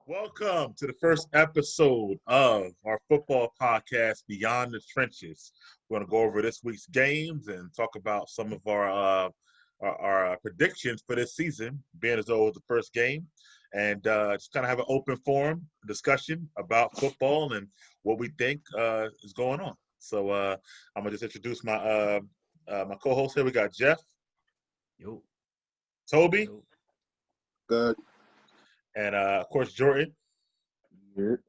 Welcome to the first episode of our football podcast, Beyond the Trenches. We're going to go over this week's games and talk about some of our predictions for this season, being as though it was the first game, and just kind of have an open forum discussion about football and what we think is going on. So I'm going to just introduce my my co-host here. We got Jeff. Yo. Tobi. Yo. Good. And, of course, Jordan. Good.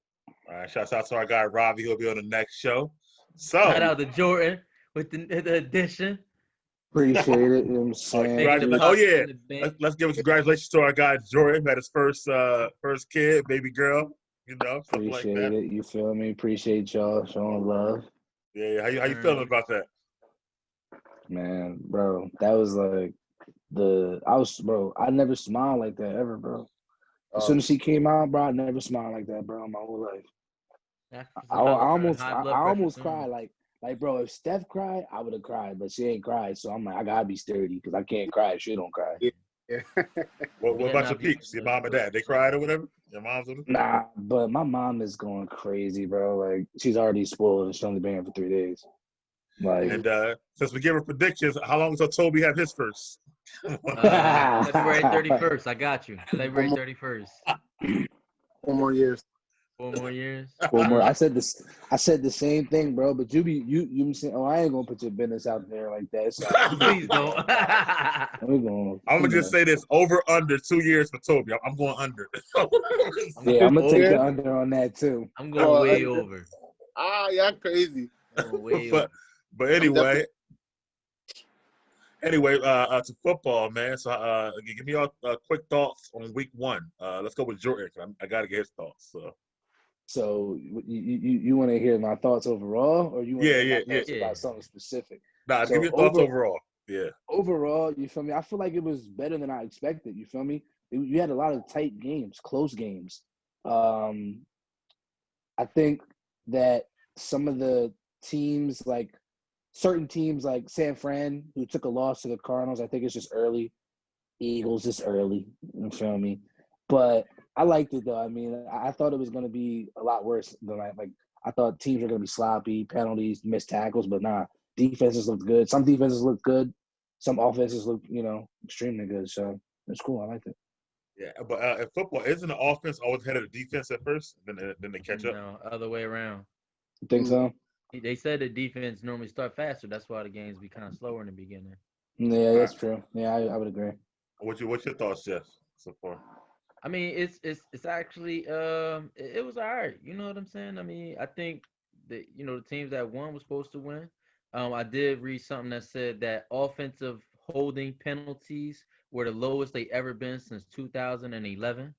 All right, shouts out to our guy, Ravi. He'll be on the next show. So, Shout out to Jordan with the addition. Appreciate it. You know what I'm saying? Let's give congratulations to our guy, Jordan. Had his first kid, baby girl, something like that. Appreciate it. You feel me? Appreciate y'all showing love. Yeah. How you feeling about that? Man, bro, that was like I never smiled like that ever, bro. As soon as she came out, bro, I never smiled like that, bro, in my whole life. I almost cried. Like, bro, if Steph cried, I would have cried, but she ain't cried. So I'm like, I gotta be sturdy because I can't cry if she don't cry. Yeah. What about your peeps? Your mom and dad? They cried or whatever? Your mom's with them? Nah, but my mom is going crazy, bro. Like, she's already spoiled and she's only been here for 3 days. Like, and since we give her predictions, how long until Tobi have his first? February 31st. I got you. February 31st. 4 more years. 4 more years. 4 more. I said the same thing, bro. But you saying, I ain't gonna put your business out there like that. So, please don't. I'm gonna just say this: over under 2 years for Tobi. I'm going under. I'm gonna take the under on that too. I'm going way over. Y'all crazy. But anyway. To football, man. So, give me your quick thoughts on week 1. Let's go with Jordan. I got to get his thoughts. So you want to hear my thoughts overall, or you want to hear my thoughts about something specific? Nah, give me your thoughts overall. Yeah. Overall, you feel me? I feel like it was better than I expected. You feel me? You had a lot of tight games, close games. I think that some of the teams, like certain teams like San Fran, who took a loss to the Cardinals, I think it's just early. Eagles just early, you feel me? But I liked it, though. I mean, I thought it was going to be a lot worse than I thought teams were going to be sloppy, penalties, missed tackles, but nah. Defenses looked good. Some defenses looked good. Some offenses looked, extremely good. So it's cool. I liked it. Yeah, but in football, isn't the offense always ahead of the defense at first, then they catch up? No, other way around. You think so? They said the defense normally start faster. That's why the games be kind of slower in the beginning. Yeah, that's true. Yeah, I would agree. What's your thoughts, Jeff, so far? I mean, it's actually it was all right. You know what I'm saying? I mean, I think that the teams that won was supposed to win. I did read something that said that offensive holding penalties were the lowest they ever been since 2011.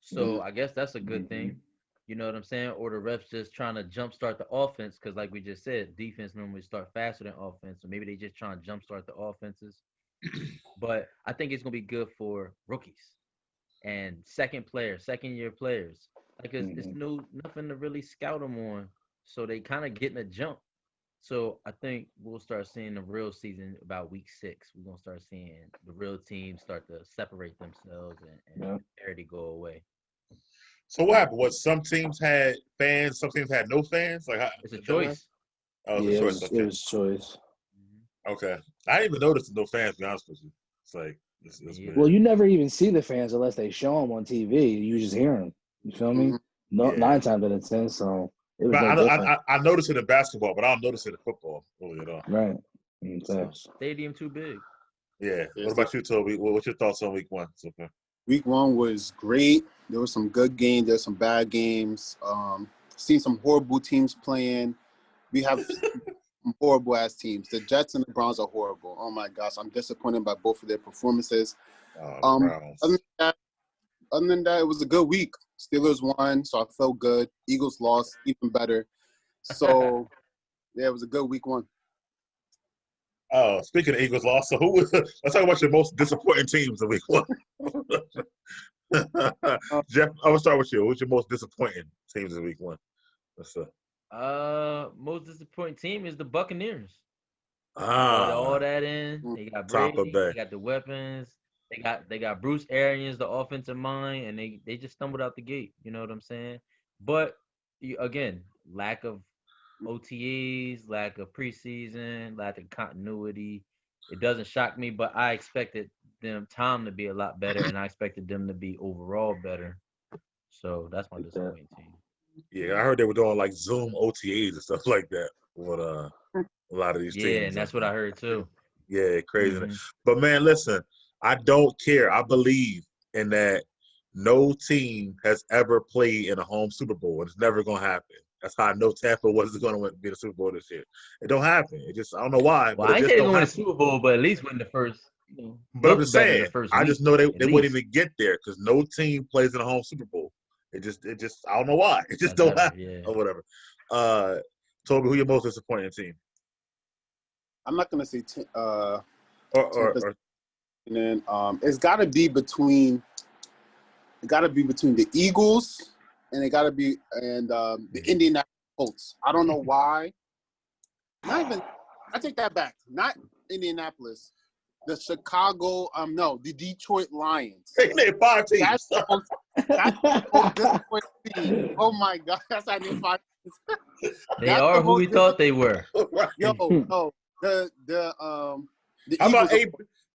So I guess that's a good thing. You know what I'm saying? Or the refs just trying to jumpstart the offense because, like we just said, defense normally start faster than offense. So maybe they just trying to jumpstart the offenses. But I think it's going to be good for rookies and second-year players. Like, it's nothing to really scout them on. So they kind of getting a jump. So I think we'll start seeing the real season about week 6. We're going to start seeing the real teams start to separate themselves and parity go away. So what happened? What, some teams had fans, some teams had no fans? It's a choice. Oh, yeah, it was choice. Okay. I didn't even notice no fans, to be honest with you. It's like, it's weird. Well, you never even see the fans unless they show them on TV. You just hear them. You feel me? No, 9 times out of 10, so it was I noticed it in basketball, but I don't notice it in football really at all. Right. Stadium too big. Yeah. What about you, Tobi? What's your thoughts on week 1 so far? Week 1 was great. There were some good games. There's some bad games. Seen some horrible teams playing. We have some horrible-ass teams. The Jets and the Browns are horrible. Oh, my gosh. I'm disappointed by both of their performances. Other than that, it was a good week. Steelers won, so I felt good. Eagles lost, even better. So, yeah, it was a good week 1. Oh, speaking of Eagles loss, so let's talk about your most disappointing teams of week 1. Jeff, I'm gonna start with you. What's your most disappointing teams of week 1? Most disappointing team is the Buccaneers. All that in. They got Brady. They got the weapons. They got Bruce Arians, the offensive mind, and they just stumbled out the gate. You know what I'm saying? But again, lack of OTAs, lack of preseason, lack of continuity. It doesn't shock me, but I expected Tom to be a lot better, and I expected them to be overall better. So that's my disappointing team. Yeah, I heard they were doing like Zoom OTAs and stuff like that with a lot of these teams. Yeah, and that's what I heard too. Yeah, crazy. But man, listen, I don't care. I believe in that. No team has ever played in a home Super Bowl, and it's never gonna happen. That's how I know Tampa wasn't going to be the Super Bowl this year. It don't happen. It just I don't know why. Well, but I it ain't just say don't they're going happen. to Super Bowl, but at least win the first. But I'm just saying, I just know they wouldn't least. even get there because no team plays in a home Super Bowl. It just I don't know why. It just don't happen or whatever. Tobi, who your most disappointing team? I'm not gonna say it's got to be between the Eagles and the Indianapolis Colts. I don't know why. Not even. I take that back. Not Indianapolis. The the Detroit Lions. They named 5 teams. That's the most disappointing team. Oh my God, that's how they 5 teams. They are who we thought they were. Right.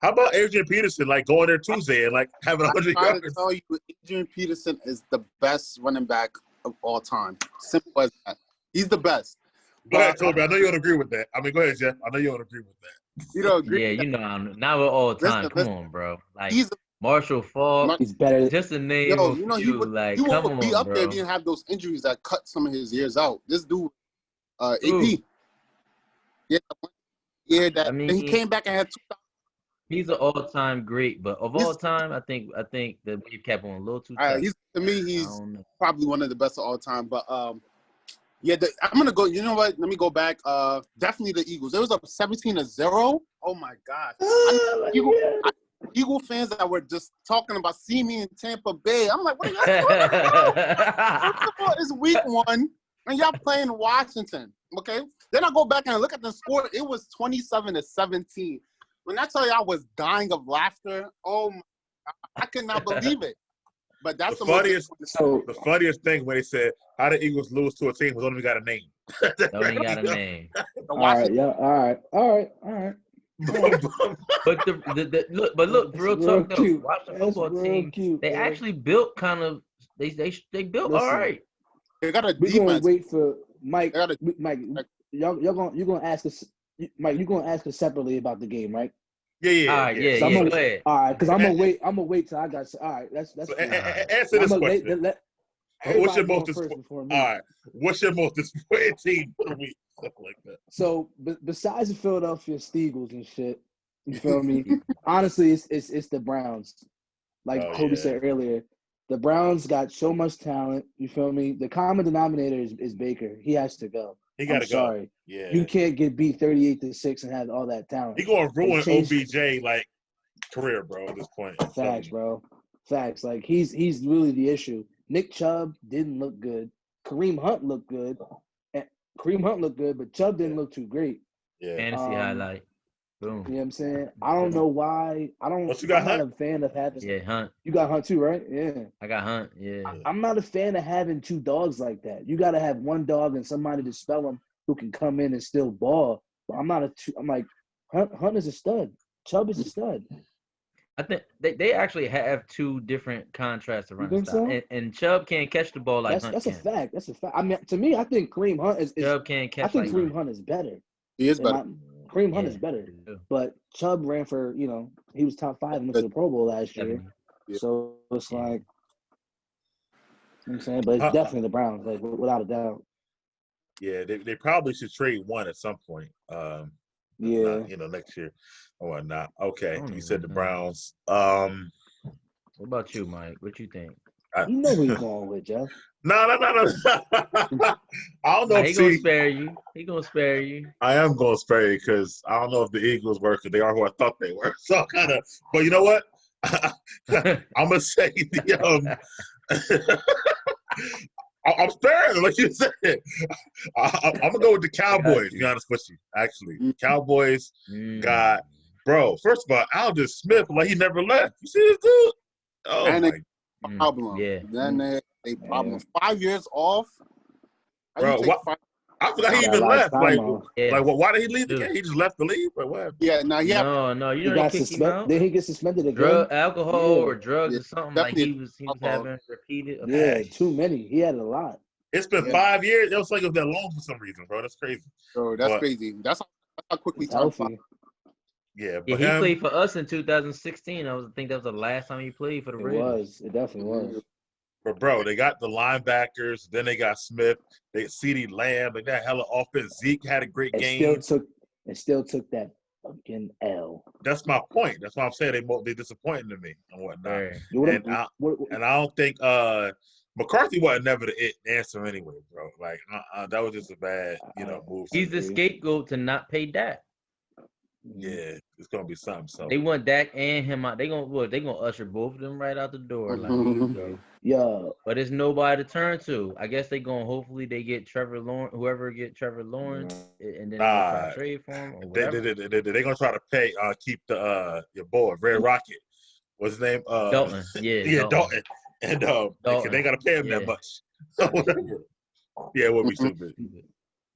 How about Adrian Peterson like going there Tuesday and like having 100 yards? I'm trying to tell you, Adrian Peterson is the best running back of all time. Simple as that. He's the best. Go ahead, Tobi. I know you don't agree with that. I mean, go ahead, Jeff. I know you don't agree with that. You don't agree? Yeah, you know, not with all time. Come on, bro. Like Marshall Falk. He's better. Just a name. He would be up bro. there if he didn't have those injuries that cut some of his years out. This dude, AP. Yeah, that. I mean, and he came back and had 2,000. He's an all-time great, but of all time, I think the wave kept on a little too tight. He's probably one of the best of all time. But I'm gonna go. You know what? Let me go back. Definitely the Eagles. It was up 17-0. Oh my God! Eagle fans that were just talking about see me in Tampa Bay. I'm like, what are y'all talking about? First of all, it's week 1, and y'all playing Washington. Okay. Then I go back and look at the score. It was 27-17. When I tell you I was dying of laughter, oh my God, I could not believe it. But that's the funniest thing when they said how the Eagles lose to a team who only got a name. Only got a name. All right. But look, real talk though. Watch the football team. They actually built kind of. They built all right. They got a defense. We're gonna wait for Mike. Mike, you're gonna ask us. Mike, you're gonna ask us separately about the game, right? Yeah. All right, yeah. So go ahead. All right, because I'm gonna wait till I got. All right, that's. So, answer this question. What's your most disappointing? All right, what's your most disappointing team for the week? Stuff like that. So, besides the Philadelphia Eagles and shit, you feel me? Honestly, it's the Browns. Like Tobi said earlier, the Browns got so much talent. You feel me? The common denominator is Baker. He has to go. He got to go. Sorry. Yeah. You can't get beat 38-6 and have all that talent. He gonna ruin OBJ like career, bro. At this point. Facts, bro. Facts. Like he's really the issue. Nick Chubb didn't look good. Kareem Hunt looked good, but Chubb didn't look too great. Yeah. Fantasy highlight. Boom. You know what I'm saying? I don't know why. I'm not a fan of having. Yeah, Hunt. You got Hunt too, right? Yeah. I got Hunt. Yeah. I'm not a fan of having 2 dogs like that. You got to have one dog and somebody to spell them who can come in and still ball. But I'm like Hunt is a stud. Chubb is a stud. I think they actually have 2 different contrasts around the style. And Chubb can't catch the ball like Hunt That's can. a fact. That's a fact. I mean, to me, I think Kareem Hunt is Chubb can't catch. I think Kareem Hunt is better. He is better. Kareem Hunt is better, but Chubb ran for, he was top 5 and went to the Pro Bowl last year. Yeah. So it's like, you know what I'm saying? But it's definitely the Browns, like, without a doubt. Yeah, they probably should trade one at some point. Next year or whatnot. Okay, you said the Browns. What about you, Mike? What you think? You know who you're going with, Jeff. No. I don't know. He gonna spare you. He gonna spare you. I am gonna spare you because I don't know if the Eagles were, because they are who I thought they were. So kind of. But you know what? I'm gonna say the I'm sparing them, like you said. I'm gonna go with the Cowboys. To be honest with you, actually, Cowboys got Bro, first of all, Aldon Smith, like he never left. You see this dude? Oh, and my. problem. Yeah. Then they problem. 5 years off. How Bro, you take 5? I forgot he Got a even lot of left. time Like, off. Yeah. why did he leave the Dude. game? He just left the league? Like, what? Yeah, now No, He they got kicked him suspended. out. Then he get suspended again. Drug, alcohol, or drugs Yeah, or something. Like definitely he was alcohol. having repeated Yeah, attacks. too many. He had a lot. It's been 5 years. It was like it was that long for some reason, bro. That's crazy. Bro, that's But, crazy. That's how quickly It's time flies. healthy. yeah, Yeah, but he him, played for us in 2016. I think that was the last time he played for the It Raiders. was. It definitely was. but bro, they got the linebackers. Then they got Smith. They CeeDee Lamb. They got hella offense. Zeke had a great It game. still took that fucking L. That's my point. That's why I'm saying they disappointed to me and whatnot. Right. And I don't think McCarthy wasn't never the answer anyway, bro. Like that was just a bad move. He's the scapegoat to not pay Dak. Yeah, it's gonna be something. So they want Dak and him out. They gonna usher both of them right out the door. Like, here you go. Yeah. But there's nobody to turn to. I guess hopefully they get Trevor Lawrence, whoever get Trevor Lawrence, and then they're gonna try to trade for him or whatever. They're gonna try to keep the your boy Red Rocket. What's his name? Dalton. Yeah, Dalton. And they gotta pay him that much. So whatever. Yeah, it would be stupid.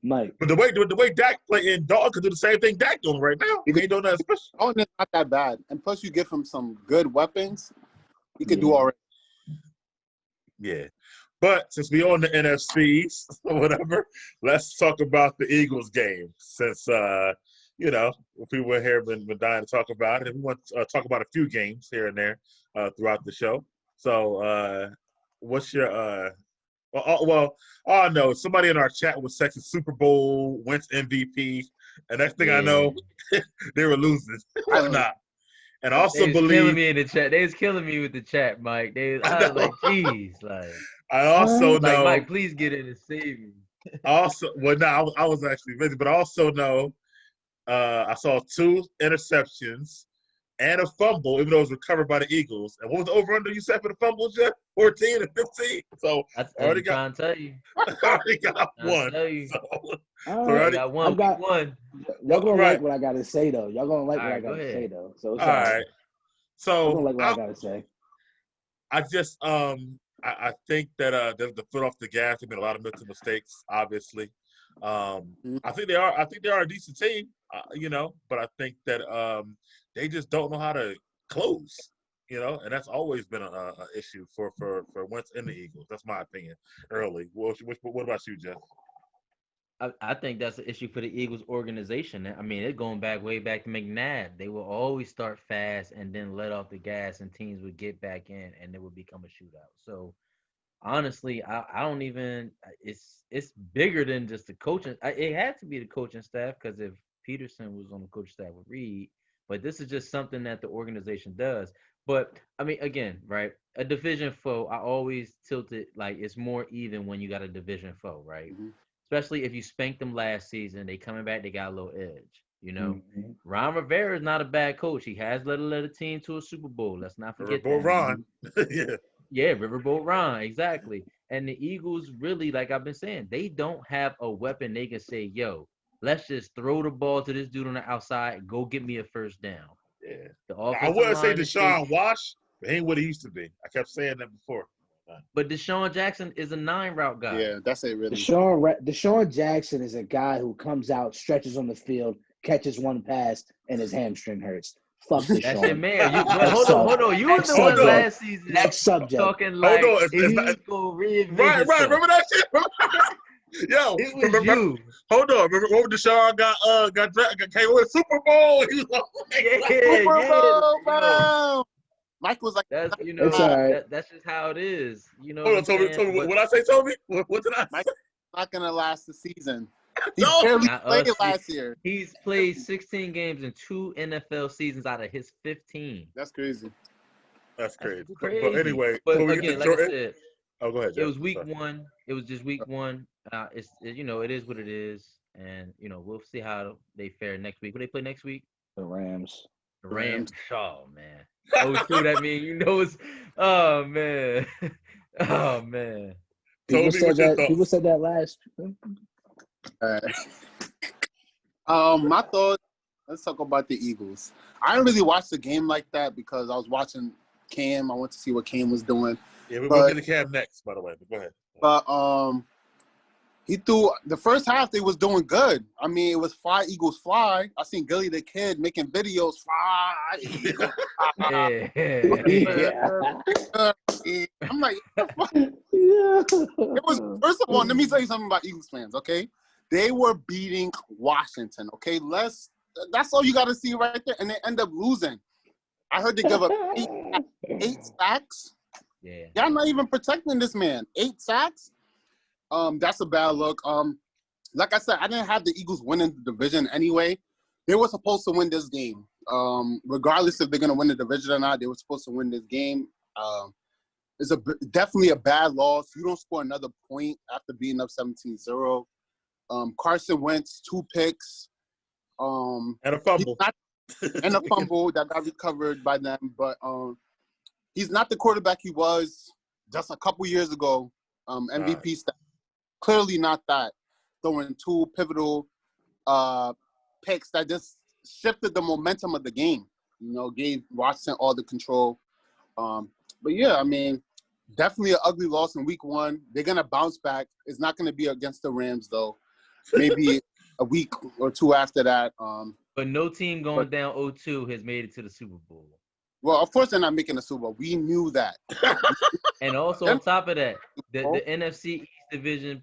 Mike. But the way Dak play in Dalton could do the same thing Dak doing right now. He ain't doing nothing special. Dalton is not that bad, and plus you give him some good weapons. He could do all right. Yeah. But since we on the NFCs or whatever, let's talk about the Eagles game. Since people here been dying to talk about it, and we want to talk about a few games here and there throughout the show. So, what's your I know somebody in our chat was sexing Super Bowl, Wentz MVP, and next thing I know, they were losing. Nah. And I also believe killing me in the chat. They was killing me with the chat, Mike. I was like, geez, like. I also know, Mike, please get in and save me. I was actually busy, but I also know I saw 2 interceptions and a fumble, even though it was recovered by the Eagles. And what was the over-under you set for the fumble, Jeff? 14 and 15. So I already trying to tell you. I already got one. I got one. Y'all gonna like what I gotta say though. Y'all gonna like what I gotta say though. So it's all right. So I'm gonna like what I gotta say. I just I think that there's the foot off the gas. There's been a lot of mental mistakes, obviously. I think they are a decent team, but I think that they just don't know how to close, and that's always been an issue for Wentz and the Eagles. That's my opinion. Early. What about you, Jeff? I think that's an issue for the Eagles organization. I mean, it's going way back to McNabb. They will always start fast and then let off the gas, and teams would get back in, and it would become a shootout. So, honestly, I don't even. It's bigger than just the coaching. It had to be the coaching staff, because if Peterson was on the coaching staff with Reed, but this is just something that the organization does. But I mean, again, right? A division foe, I always tilt it like it's more even when you got a division foe, right? Mm-hmm. Especially if you spanked them last season, they coming back, they got a little edge, Mm-hmm. Ron Rivera is not a bad coach. He has led a team to a Super Bowl. Let's not forget Riverboat Ron. Yeah, Riverboat Ron, exactly. And the Eagles really, like I've been saying, they don't have a weapon they can say, yo, let's just throw the ball to this dude on the outside and go get me a first down. Yeah. I wouldn't say Deshaun Wash, but he ain't what he used to be. I kept saying that before. But Deshaun Jackson is a 9-route guy. Yeah, that's it, really. Deshaun Jackson is a guy who comes out, stretches on the field, catches one pass, and his hamstring hurts. Fuck Deshaun. That's it, man. Hold on. You was the one last season. Next subject. Talking like hold on. It's not, right. Remember that shit? Yo, it was you. Hold on. Remember Deshaun got drafted, came with Super Bowl. He was like, Super Bowl. Mike was like, "That's it's all right. That's just how it is." Hold on, Tobi. What I say, Tobi? What did I say? Mike's not gonna last the season. He barely played last year. He's played 16 games in 2 NFL seasons out of his 15. That's crazy. That's crazy. But anyway, again, like I said, go ahead. Jeff. It was week 1. It was just week 1. It is what it is, and we'll see how they fare next week. What they play next week? The Rams. The Rams. Oh man. Oh, true. That means it's. Oh man. Oh man. People said that last. My thought. Let's talk about the Eagles. I didn't really watch the game like that because I was watching Cam. I went to see what Cam was doing. Yeah, we'll get to Cam next, by the way. But go ahead. But he threw the first half. They was doing good. I mean, it was fly Eagles fly. I seen Gilly the Kid making videos. Fly Eagles. Fly. Yeah. I'm like, what the fuck? Yeah. It was, first of all, let me tell you something about Eagles fans, okay? They were beating Washington, okay? That's all you got to see right there, and they end up losing. I heard they give up eight sacks. Yeah. Y'all not even protecting this man. 8 sacks? That's a bad look. Like I said, I didn't have the Eagles winning the division anyway. They were supposed to win this game. Regardless if they're going to win the division or not, they were supposed to win this game. It's definitely a bad loss. You don't score another point after being up 17-0. Carson Wentz, 2 picks. And a fumble. And a fumble that got recovered by them. But he's not the quarterback he was just a couple years ago. MVP stat. Clearly not that. Throwing 2 pivotal picks that just shifted the momentum of the game. You know, gave Washington all the control. But yeah, I mean, definitely an ugly loss in week 1. They're going to bounce back. It's not going to be against the Rams, though. Maybe a week or 2 after that. But no team going down 0-2 has made it to the Super Bowl. Well, of course they're not making the Super Bowl. We knew that. And also on top of that, the NFC East Division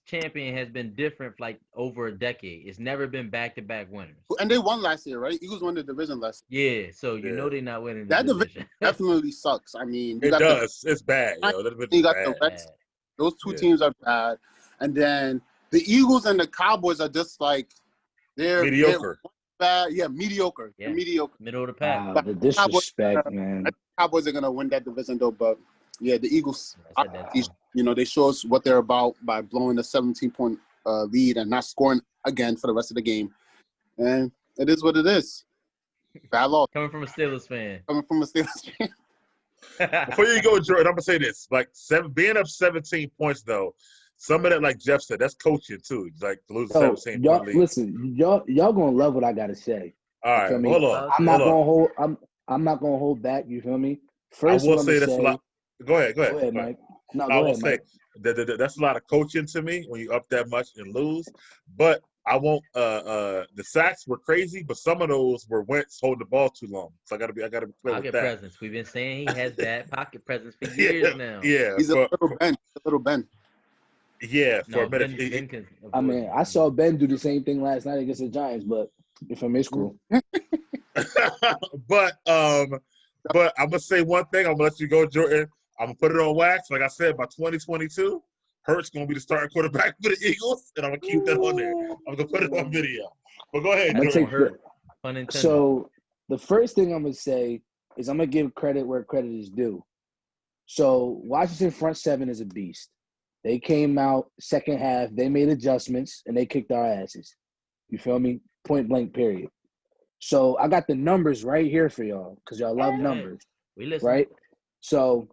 champion has been different for like over a decade. It's never been back-to-back winners. And they won last year, right? Eagles won the division last year. Yeah, so you know they're not winning the that division. Definitely sucks. I mean, it does. It's bad. Yo. You got the Reds. Those 2 teams are bad. And then the Eagles and the Cowboys are just like they're mediocre. Bad. Yeah, mediocre. Yeah. Mediocre. Middle of the pack. Wow, the disrespect, man. The Cowboys are gonna win that division though, but yeah, the Eagles, you know, they show us what they're about by blowing a 17-point lead and not scoring again for the rest of the game. And it is what it is. Bad loss. Coming from a Steelers fan. Before you go, Jordan, I'm gonna say this: like being up 17 points, though, some of that, like Jeff said, that's coaching too. Like to lose 17 y'all, point lead. listen, y'all gonna love what I gotta say. All right, hold on. I'm not gonna hold back. You feel me? First, I will say that's a lot. Go ahead, Mike. No, I will say Mike. that's a lot of coaching to me when you up that much and lose. But I won't. The sacks were crazy, but some of those were Wentz holding the ball too long. So I gotta be clear with that. Pocket presence. We've been saying he has bad pocket presence for years now. Yeah, he's a little Ben. Yeah, for a minute. I mean, I saw Ben do the same thing last night against the Giants, but if I'm cool. But I'm gonna say one thing. I'm gonna let you go, Jordan. I'm gonna put it on wax. Like I said, by 2022, Hurts gonna be the starting quarterback for the Eagles, and I'm gonna keep that on there. I'm gonna put it on video. But go ahead, Jordan. So the first thing I'm gonna say is I'm gonna give credit where credit is due. So Washington front 7 is a beast. They came out second half, they made adjustments, and they kicked our asses. You feel me? Point blank, period. So I got the numbers right here for y'all because y'all love numbers. We listen. Right? So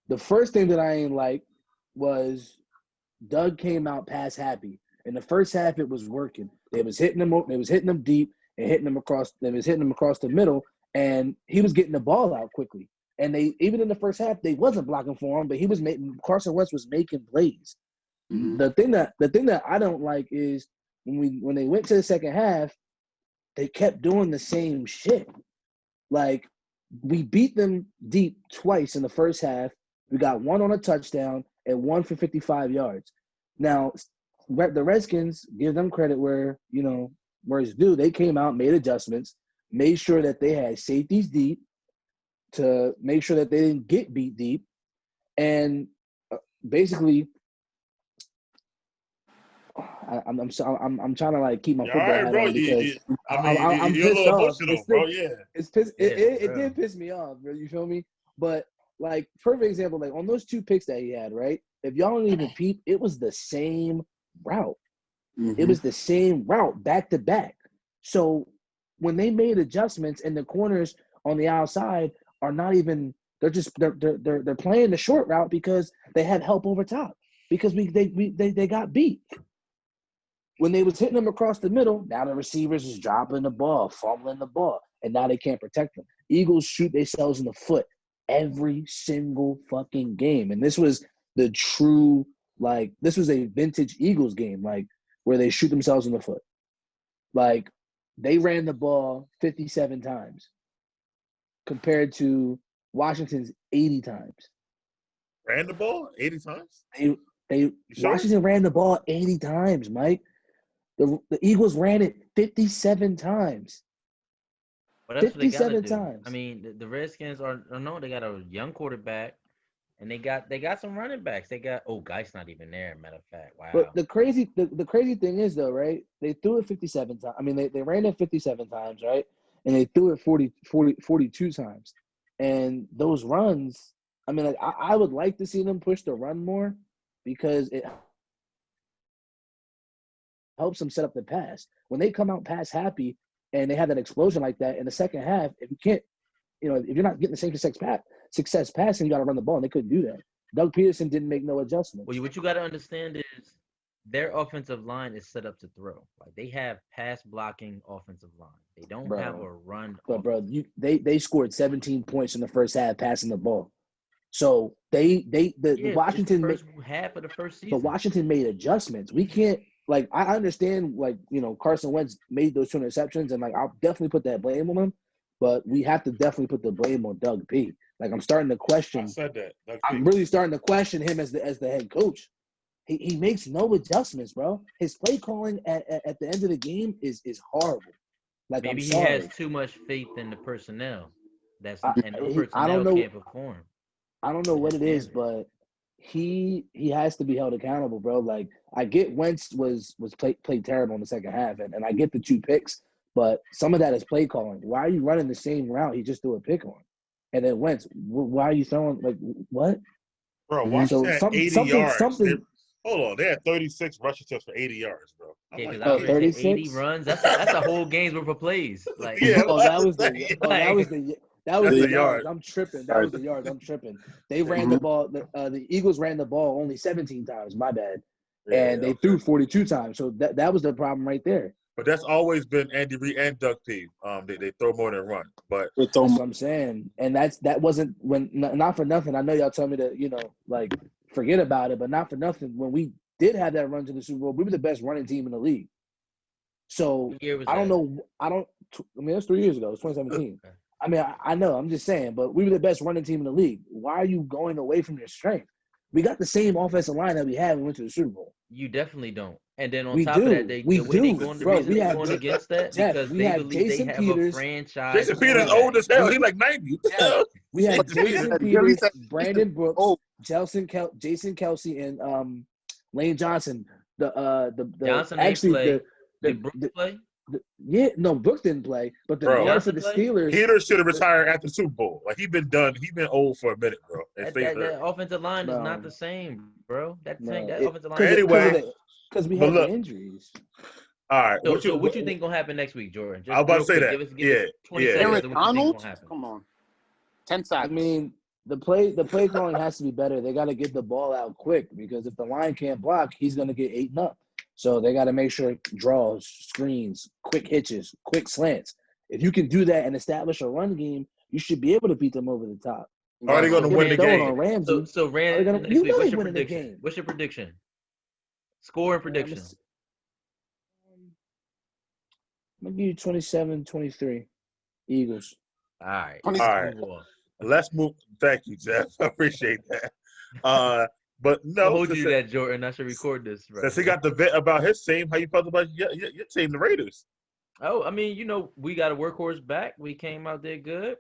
the first thing that I ain't like was Doug came out pass happy. In the first half, it was working. They was hitting them deep and hitting them across the middle, and he was getting the ball out quickly. And they even in the first half, they wasn't blocking for him, but Carson Wentz was making plays. Mm-hmm. The thing that I don't like is when they went to the second half, they kept doing the same shit. Like, we beat them deep twice in the first half. We got one on a touchdown and one for 55 yards. Now, the Redskins, give them credit where it's due. They came out, made adjustments, made sure that they had safeties deep to make sure that they didn't get beat deep, and basically, I'm trying to like keep my football hat on because I'm pissed off. Bro. Yeah, it's pissed. It did piss me off, bro. You feel me? But like, perfect example, like on those 2 picks that he had, right? If y'all don't even peep, it was the same route. Mm-hmm. It was the same route back to back. So when they made adjustments and the corners on the outside are not even, they're playing the short route because they had help over top because they got beat. when they was hitting them across the middle, now the receivers is dropping the ball, fumbling the ball, and now they can't protect them. Eagles shoot themselves in the foot every single fucking game. And this was the true, like, this was a vintage Eagles game, like, where they shoot themselves in the foot. Like, they ran the ball 57 times compared to Washington's 80 times. Ran the ball 80 times? They sure? Washington ran the ball 80 times, Mike. The Eagles ran it 57 times. But that's what they gotta 57 do. times. I mean, the Redskins are no, they got a young quarterback, and they got some running backs. They got Geist not even there. Matter of fact, wow. But the crazy thing is though, right? They threw it 57 times. I mean, they ran it 57 times, right? And they threw it 42 times. And those runs, I mean, like I would like to see them push the run more because it helps them set up the pass. When they come out pass happy and they have that explosion like that in the second half, if you can't, if you're not getting the same success passing, you got to run the ball, and they couldn't do that. Doug Peterson didn't make no adjustments. Well, what you got to understand is their offensive line is set up to throw. Like, they have pass blocking offensive line. They don't have a run. But bro, they scored 17 points in the first half passing the ball. So Washington first half of the first season. But Washington made adjustments. We can't, like, I understand, like, Carson Wentz made those 2 interceptions, and like I'll definitely put that blame on him. But we have to definitely put the blame on Doug P. Like, I'm starting to question. I said that. I'm really starting to question him as the head coach. He makes no adjustments, bro. His play calling at the end of the game is horrible. Like, maybe I'm he sorry. has too much faith in the personnel. And the personnel I don't know, can't perform. I don't know what it is, but he has to be held accountable, bro. Like, I get Wentz was played terrible in the second half, and I get the 2 picks, but some of that is play calling. Why are you running the same route he just threw a pick on? And then Wentz, why are you throwing, like, what? Bro, Washington had 80 yards. Hold on, they had 36 rushing attempts for 80 yards, bro. Yeah, because I was 36? 80 runs. That's a whole game's worth of plays. Like, that was the yards. I'm tripping. That was the yards. I'm tripping. They ran the ball. The Eagles ran the ball only 17 times. My bad. And they threw 42 times. So that was the problem right there. But that's always been Andy Reid and Doug P. They throw more than run. But that's what I'm saying. And that wasn't when not for nothing. I know y'all tell me to like forget about it, but not for nothing. When we did have that run to the Super Bowl, we were the best running team in the league. So I don't know. I mean, that's 3 years ago. It was 2017. Okay. I mean, I know. I'm just saying, but we were the best running team in the league. Why are you going away from your strength? We got the same offensive line that we had when we went to the Super Bowl. You definitely don't. And then on top of that, they're going against that because they believe they have a franchise. Jason Peters old as hell. He's like 90. Yeah. We had Jason Peters, Brandon Brooks, Jason Kelsey, and Lane Johnson. Johnson actually did Brooks play? Brooks didn't play, but the guard for the Steelers. Peters should have retired after the Super Bowl. Like, he's been done. He's been old for a minute, bro. That offensive line is not the same, bro. That offensive line. Anyway, because we had the injuries. All right. So what you think gonna happen next week, Jordan? I was about to say that. Give us 20 seconds. Aaron Donald? Come on. 10 seconds. I mean, the play calling has to be better. They got to get the ball out quick because if the line can't block, he's gonna get eaten up. So they got to make sure draws, screens, quick hitches, quick slants. If you can do that and establish a run game, you should be able to beat them over the top. Are they going to win the game? Ramsey, so Ramsey, next week, what's your prediction? What's your prediction? Score and prediction. I'm going to give you 27-23. Eagles. All right. Let's move. Thank you, Jeff. I appreciate that. But no, I'll hold you that, Jordan. I should record this. Right? Since he got the vet about his team, how you felt about your team, the Raiders? Oh, I mean, we got a workhorse back. We came out there good.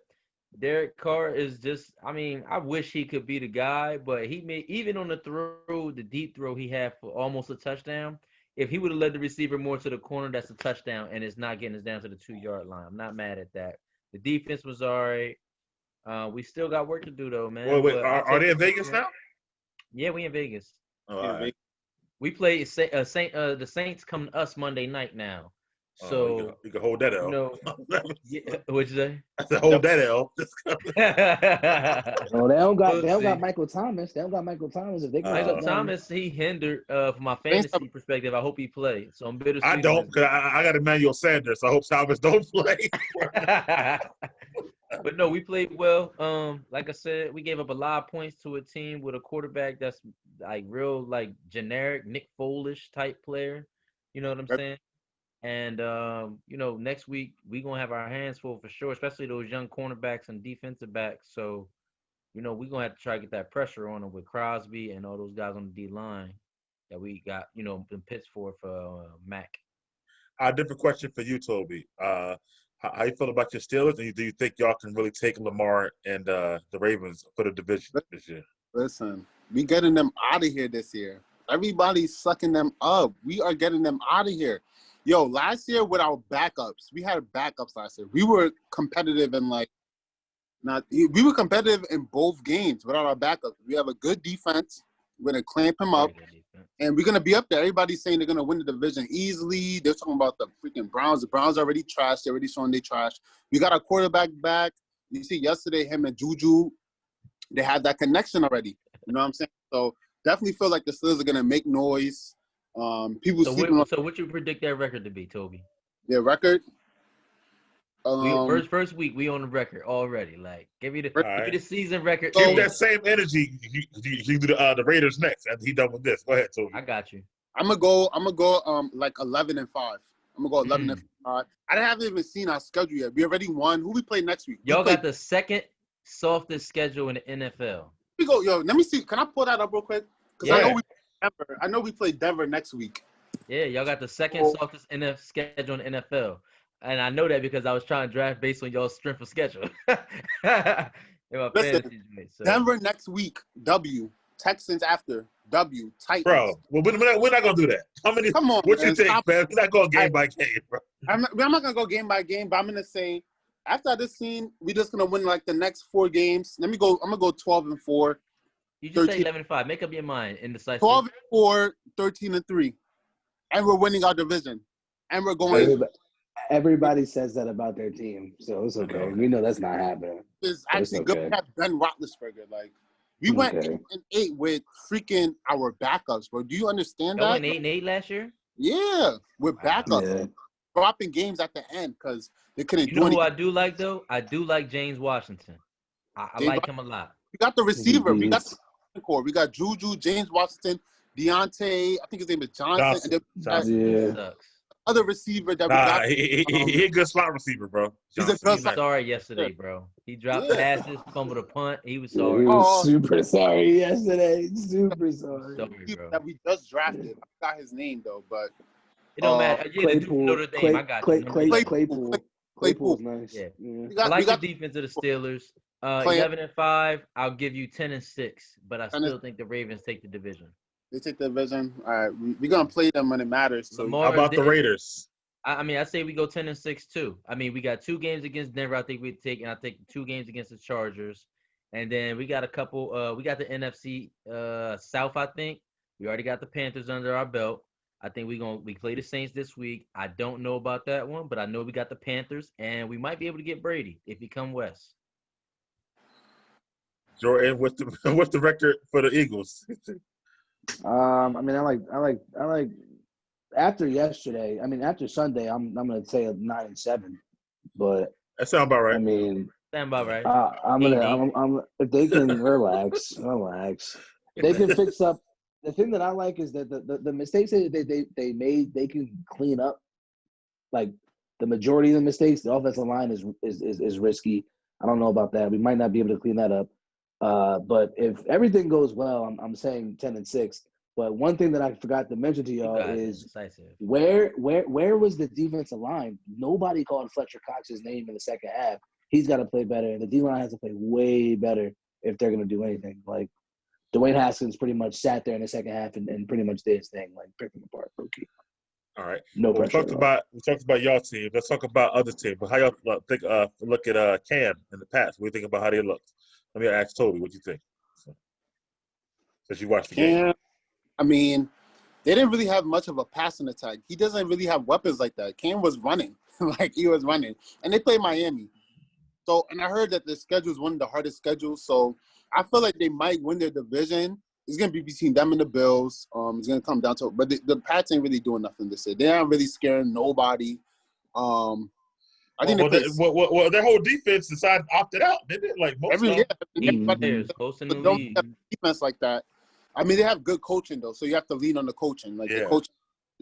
Derek Carr is just, I mean, I wish he could be the guy, but he made, even on the deep throw he had for almost a touchdown, if he would have led the receiver more to the corner, that's a touchdown, and it's not getting us down to the 2-yard line. I'm not mad at that. The defense was all right. We still got work to do, though, man. Wait, are they in Vegas now? Yeah, we in Vegas. All right. We play the Saints come to us Monday night now. So you can hold that you L. know, yeah, what'd you say? I said, hold that L. No, they don't got We'll see. Michael Thomas. They don't got Michael Thomas. If they can Michael shut down, Thomas, he hindered from my fantasy perspective. I hope he plays. So I'm bittersweet. I don't, because I got Emmanuel Sanders. So I hope Thomas don't play. But no, we played well. Like I said, we gave up a lot of points to a team with a quarterback that's like real, like generic Nick Foles type player. You know what I'm saying? And you know, next week we gonna have our hands full for sure, especially those young cornerbacks and defensive backs. So, you know, we're gonna have to try to get that pressure on them with Crosby and all those guys on the D line that we got, you know, been pitched for Mac. A different question for you, Tobi. How you feel about your Steelers? And do you think y'all can really take Lamar and the Ravens for the division this year? Listen, we getting them out of here this year. Everybody's sucking them up. We are getting them out of here. Yo, last year with our backups, we had backups last year. We were competitive in we were competitive in both games without our backups. We have a good defense. We're gonna clamp him up, and we're gonna be up there. Everybody's saying they're gonna win the division easily. They're talking about the freaking Browns. The Browns are already trashed. They're already showing they trash. We got our quarterback back. You see yesterday, him and Juju, they had that connection already. You know what I'm saying? So definitely feel like the Steelers are gonna make noise. People sleeping on So what you predict that record to be, Tobi? their record. First week we on the record already. Like give me the season record. Keep that same energy. You do the Raiders next after he done with this. Go ahead, Tobi. I got you. I'm gonna go like 11-5. I'm gonna go 11-5. I haven't even seen our schedule yet. We already won. Who we play next week? Y'all got the second softest schedule in the NFL. We go, yo. Let me see. Can I pull that up real quick? Because I know we play Denver next week. Yeah, y'all got the second softest schedule in the NFL. And I know that because I was trying to draft based on y'all's strength of schedule. Listen, Denver next week, W. Texans after, W. Titans. Bro, well, we're not going to do that. Come on, what you think, man? We're not going game by game, bro. I'm not going to go game by game, but I'm going to say, after this scene, we're just going to win like the next 4 games. I'm going to go 12-4. You just say 11-5. Make up your mind. Indecisive. 12-4, 13-3. And we're winning our division. And we're going... Everybody says that about their team, so it's okay. We know that's not happening. It's actually good. We have Ben Roethlisberger. Like, we went 8-8 with freaking our backups, bro. Do you understand that? We went 8-8 last year? Yeah, with backups. Dropping games at the end because they couldn't do anything. You know who I do like, though? I do like James Washington. I like him a lot. We got the receiver. We got the core. We got Juju, James Washington, Deontay. I think his name is Johnson. Johnson. Sucks. Other receiver that we got. He a good slot receiver, bro. He was sorry yesterday, bro. He dropped passes, fumbled a punt. He was sorry. He was super sorry yesterday. Super sorry. That we just drafted. I forgot his name though, but it don't matter. Notre Dame. I got you. Claypool's nice. Yeah. I like the defense of the Steelers. 11-5. I'll give you 10-6, but I still think the Ravens take the division. They take the division. All right, we're gonna play them when it matters. So how about the Raiders? I mean, I say we go 10-6 too. I mean, we got 2 games against Denver. I think we take, and I think 2 games against the Chargers, and then we got a couple. We got the NFC South. I think we already got the Panthers under our belt. I think we play the Saints this week. I don't know about that one, but I know we got the Panthers, and we might be able to get Brady if he come west. Jordan, what's the record for the Eagles? I mean, I like after yesterday. I mean, after Sunday, I'm gonna say 9-7, but that sounds about right. I mean, sound about right. I'm if they can relax, they can fix up. The thing that I like is that the mistakes that they made, they can clean up. Like the majority of the mistakes, the offensive line is risky. I don't know about that. We might not be able to clean that up. But if everything goes well, I'm saying 10-6. But one thing that I forgot to mention to y'all is where was the defensive line? Nobody called Fletcher Cox's name in the second half. He's got to play better, and the D-line has to play way better if they're going to do anything. Like Dwayne Haskins pretty much sat there in the second half and pretty much did his thing, like pick them apart. Okay. All right. No pressure. We talked about y'all team. Let's talk about other teams. But how y'all look at Cam in the past? What do you think about how they looked? Let me ask Tobi, what do you think? Since you watched the game. I mean, they didn't really have much of a passing attack. He doesn't really have weapons like that. Cam was running, like he was running, and they play Miami. So, and I heard that the schedule is one of the hardest schedules. So, I feel like they might win their division. It's gonna be between them and the Bills. It's gonna come down to, but the Pats ain't really doing nothing this year. They aren't really scaring nobody. I think their whole defense decided opted out. They did like most every of year. Eight players posting the Don't league. have defense like that. I mean, they have good coaching though, so you have to lean on the coaching. Like the coaching,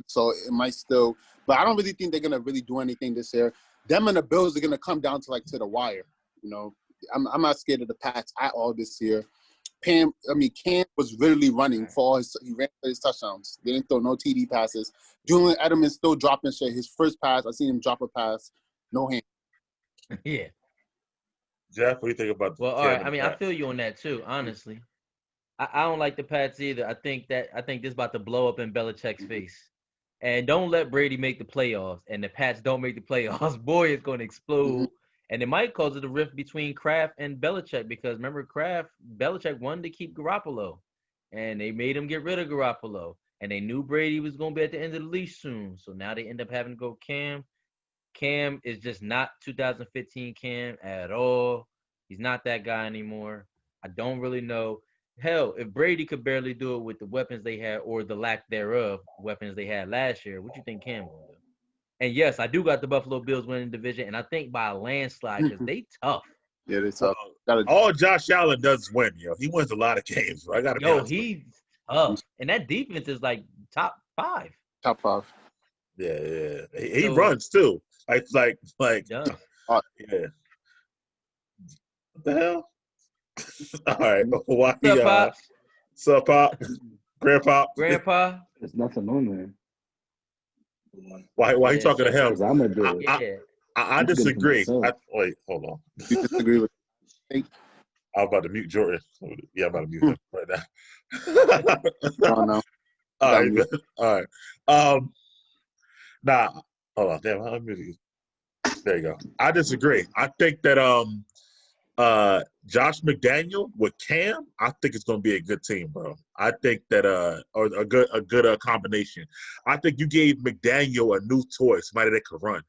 so it might still. But I don't really think they're gonna really do anything this year. Them and the Bills are gonna come down to the wire. You know, I'm not scared of the Pats at all this year. Cam was literally running he ran for his touchdowns. They didn't throw no TD passes. Julian Edelman still dropping shit. His first pass, I seen him drop a pass, no hand. Yeah. Jeff, what do you think about Well, all right. I mean, I feel you on that too, honestly. I don't like the Pats either. I think this is about to blow up in Belichick's face. And don't let Brady make the playoffs and the Pats don't make the playoffs. Boy, it's going to explode. And it might cause it a rift between Kraft and Belichick because remember, Belichick wanted to keep Garoppolo. And they made him get rid of Garoppolo. And they knew Brady was going to be at the end of the leash soon. So now they end up having to go Cam. Cam is just not 2015 Cam at all. He's not that guy anymore. I don't really know. Hell, if Brady could barely do it with the weapons they had or the lack thereof weapons they had last year, what you think Cam will do? And yes, I do got the Buffalo Bills winning the division, and I think by a landslide because they tough. Yeah, they tough. All Josh Allen does is win, yo. He wins a lot of games. Bro. I got to be honest. He's tough, and that defense is like top 5. Top 5. Yeah. He runs too. Like. Yeah. What the hell? All right. Why Sup, Pop? Grandpa? There's nothing on there. Why you talking to him? I'm gonna do it. I disagree. Wait, hold on. You disagree with me? I'm about to mute Jordan. Yeah, I'm about to mute him right now. Oh, no. All right. Nah, hold on. Damn, how mute there you go. I disagree. I think that Josh McDaniel with Cam, I think it's gonna be a good team, bro. I think that or a good combination. I think you gave McDaniel a new toy, somebody that could run.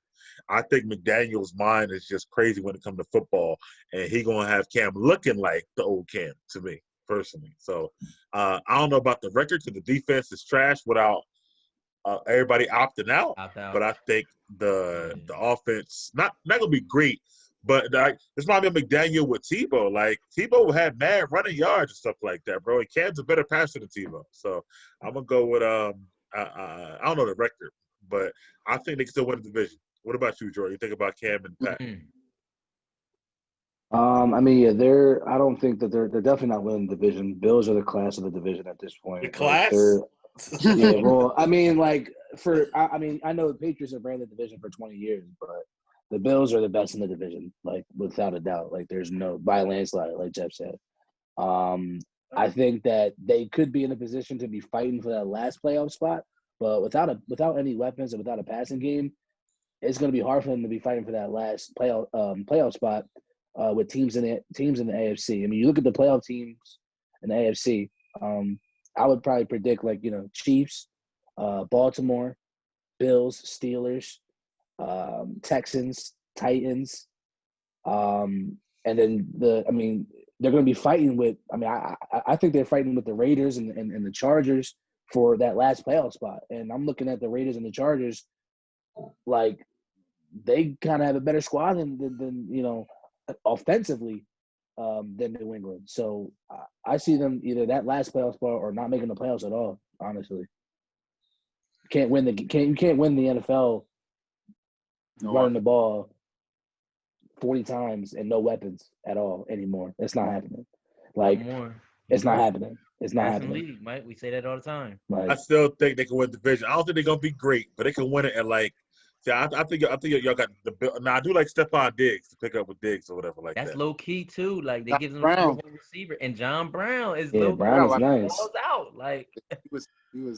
I think McDaniel's mind is just crazy when it comes to football, and he gonna have Cam looking like the old Cam to me personally. So I don't know about the record because the defense is trash without everybody opting out. But I think the offense not gonna be great. But this might be a McDaniel with Tebow. Like Tebow had mad running yards and stuff like that, bro. And Cam's a better passer than Tebow. So I'm gonna go with I don't know the record, but I think they can still win the division. What about you, Jordan? You think about Cam and Pat? I mean, I don't think that they're definitely not winning the division. Bills are the class of the division at this point. The class? Yeah, well, I mean, I know the Patriots have ran the division for 20 years, but the Bills are the best in the division, like without a doubt. Like there's no by a landslide, like Jeff said. I think that they could be in a position to be fighting for that last playoff spot, but without any weapons and without a passing game, it's going to be hard for them to be fighting for that last playoff spot with teams in the AFC. I mean, you look at the playoff teams in the AFC. I would probably predict Chiefs, Baltimore, Bills, Steelers, Texans, Titans, and then they're going to be fighting with. I mean, I think they're fighting with the Raiders and the Chargers for that last playoff spot. And I'm looking at the Raiders and the Chargers, like they kind of have a better squad than offensively than New England. So I see them either that last playoff spot or not making the playoffs at all. Honestly, you can't win the NFL running the ball 40 times and no weapons at all anymore. It's not happening. It's not happening. It's not happening. League, Mike. We say that all the time. I still think they can win the division. I don't think they're gonna be great, but they can win it at I think y'all got the bill. Now I do like Stephon Diggs to pick up with Diggs or whatever like that. That's low key too. Like they give them Brown. a receiver, and John Brown is low. Brown is nice. Balls out like he was.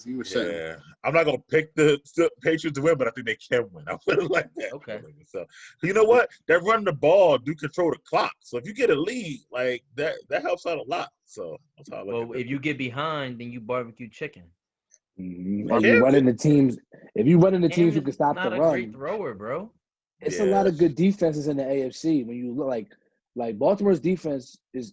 Yeah, I'm not gonna pick the Patriots to win, but I think they can win. I put it like that. Okay. So you know what? They're running the ball, do control the clock. So if you get a lead, like that helps out a lot. So that's how I look at it. If you get behind, then you barbecue chicken. And Fuck you is run it? into teams. If you run into Cam teams who is can stop the not a great run, thrower, bro. it's a Yeah. lot of good defenses in the AFC. When you look like Baltimore's defense is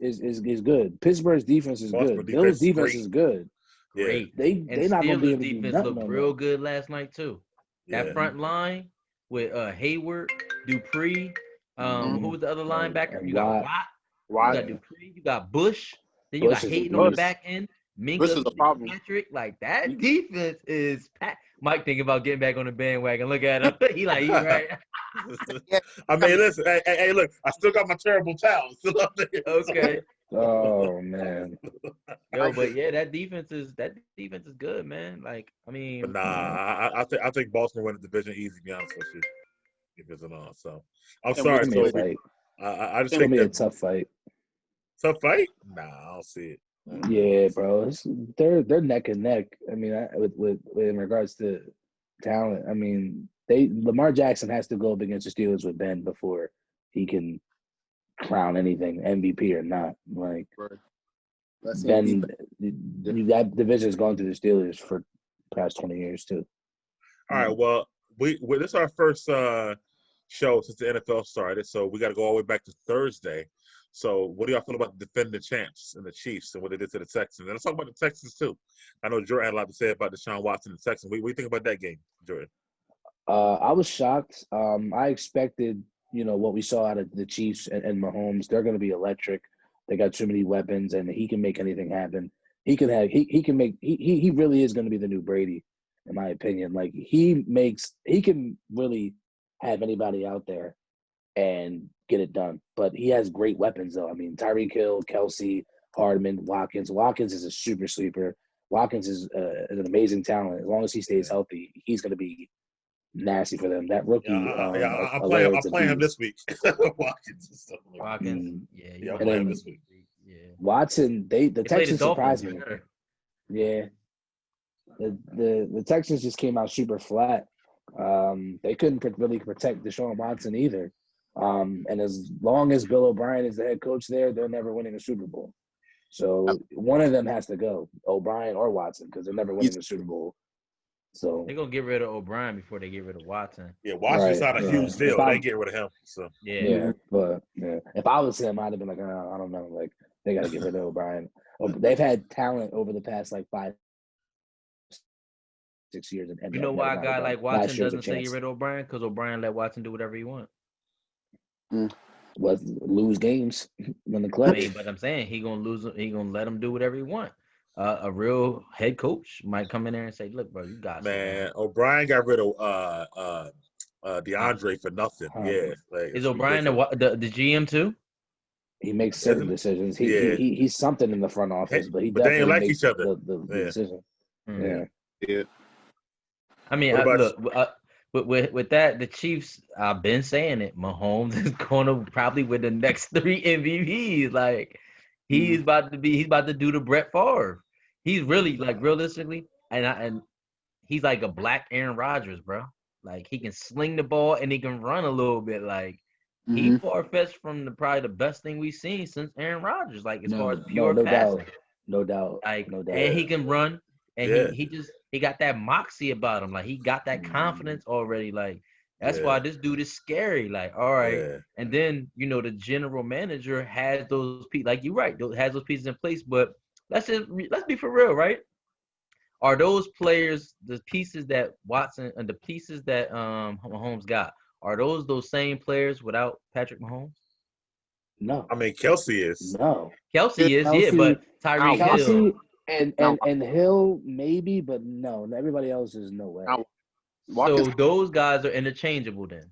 good. Pittsburgh's defense is Baltimore good. Bill's defense is defense great. is good. Yeah. Great. And They not gonna be Steelers able to do defense nothing looked on real them. good last night too. Yeah. That front line with Hayward, Dupree, who was the other linebacker? And You got Watt. Watt, you Why? got Dupree, you got Bush, then you got Bush is a Hayden on the beast. back end, Bush Minka is a problem. Patrick. Like that defense is packed. Mike thinking about getting back on the bandwagon. Look at him. He like, you right. I mean, listen. Hey, look. I still got my terrible towels. Still up there. Okay. Oh man. Yo, but yeah, that defense is good, man. Like, I mean, But nah, I think Baltimore win the division easy. To be honest with you, if it's not. So I'm And sorry, It's gonna be a Toby. fight. I just It's gonna think be a that tough fight. tough fight. Nah, I don't see it. Yeah, bro. They're neck and neck. I mean, with in regards to talent, I mean, Lamar Jackson has to go up against the Steelers with Ben before he can crown anything, MVP or not. Like Let's see Ben, defense. that division has gone through the Steelers for the past 20 years too. All right. Well, we this is our first show since the NFL started, so we got to go all the way back to Thursday. So, what do y'all feel about the defending champs and the Chiefs and what they did to the Texans? And let's talk about the Texans too. I know Jordan had a lot to say about Deshaun Watson and the Texans. What do you think about that game, Jordan? I was shocked. I expected, what we saw out of the Chiefs and Mahomes. They're going to be electric. They got too many weapons, and he can make anything happen. He really is going to be the new Brady, in my opinion. Like he can really have anybody out there and get it done. But he has great weapons, though. I mean, Tyreek Hill, Kelsey, Hardman, Watkins. Watkins is a super sleeper. Watkins is an amazing talent. As long as he stays healthy, he's going to be nasty for them. That rookie, I'm playing him this week. Watkins. Watkins. Yeah, I'm playing him this week. Yeah. Watson, the Texans surprised me. Yeah. The Texans just came out super flat. They couldn't really protect Deshaun Watson either. And as long as Bill O'Brien is the head coach there, they're never winning a Super Bowl. So one of them has to go, O'Brien or Watson, because they're never winning a Super Bowl. So they're gonna get rid of O'Brien before they get rid of Watson. Yeah, Watson's not a huge deal. They get rid of him. So but if I was him, I'd have been like, I don't know, like they got to get rid of O'Brien. They've had talent over the past like 5-6 years. And you know why a guy like Watson doesn't say get rid of O'Brien? Because O'Brien let Watson do whatever he wants. Lose games when the clutch. I mean, but I'm saying he gonna lose. He gonna let him do whatever he want. A real head coach might come in there and say, "Look, bro, you got man." O'Brien got rid of DeAndre for nothing. Yeah, like, is O'Brien the GM too? He makes certain decisions. He's something in the front office, but he definitely they ain't like makes each other. The decision. Yeah. I mean, with that, the Chiefs. I've been saying it. Mahomes is gonna probably win the next 3 MVPs. Like he's about to do the Brett Favre. He's really like realistically, and he's like a black Aaron Rodgers, bro. Like he can sling the ball and he can run a little bit. Like he far-fetched from probably the best thing we've seen since Aaron Rodgers. Like as far as pure passing, no doubt. And he can run, and he got that moxie about him. Like he got that confidence already. Like that's why this dude is scary. Like all right, and then the general manager has those pieces. Like you're right, has those pieces in place. But let's be for real, right? Are those players the pieces that Watson and the pieces that Mahomes got? Are those same players without Patrick Mahomes? No. I mean, Kelsey is. No. Kelsey is, but Tyreek Hill and Hill maybe, but no. Everybody else is no way. So those guys are interchangeable then.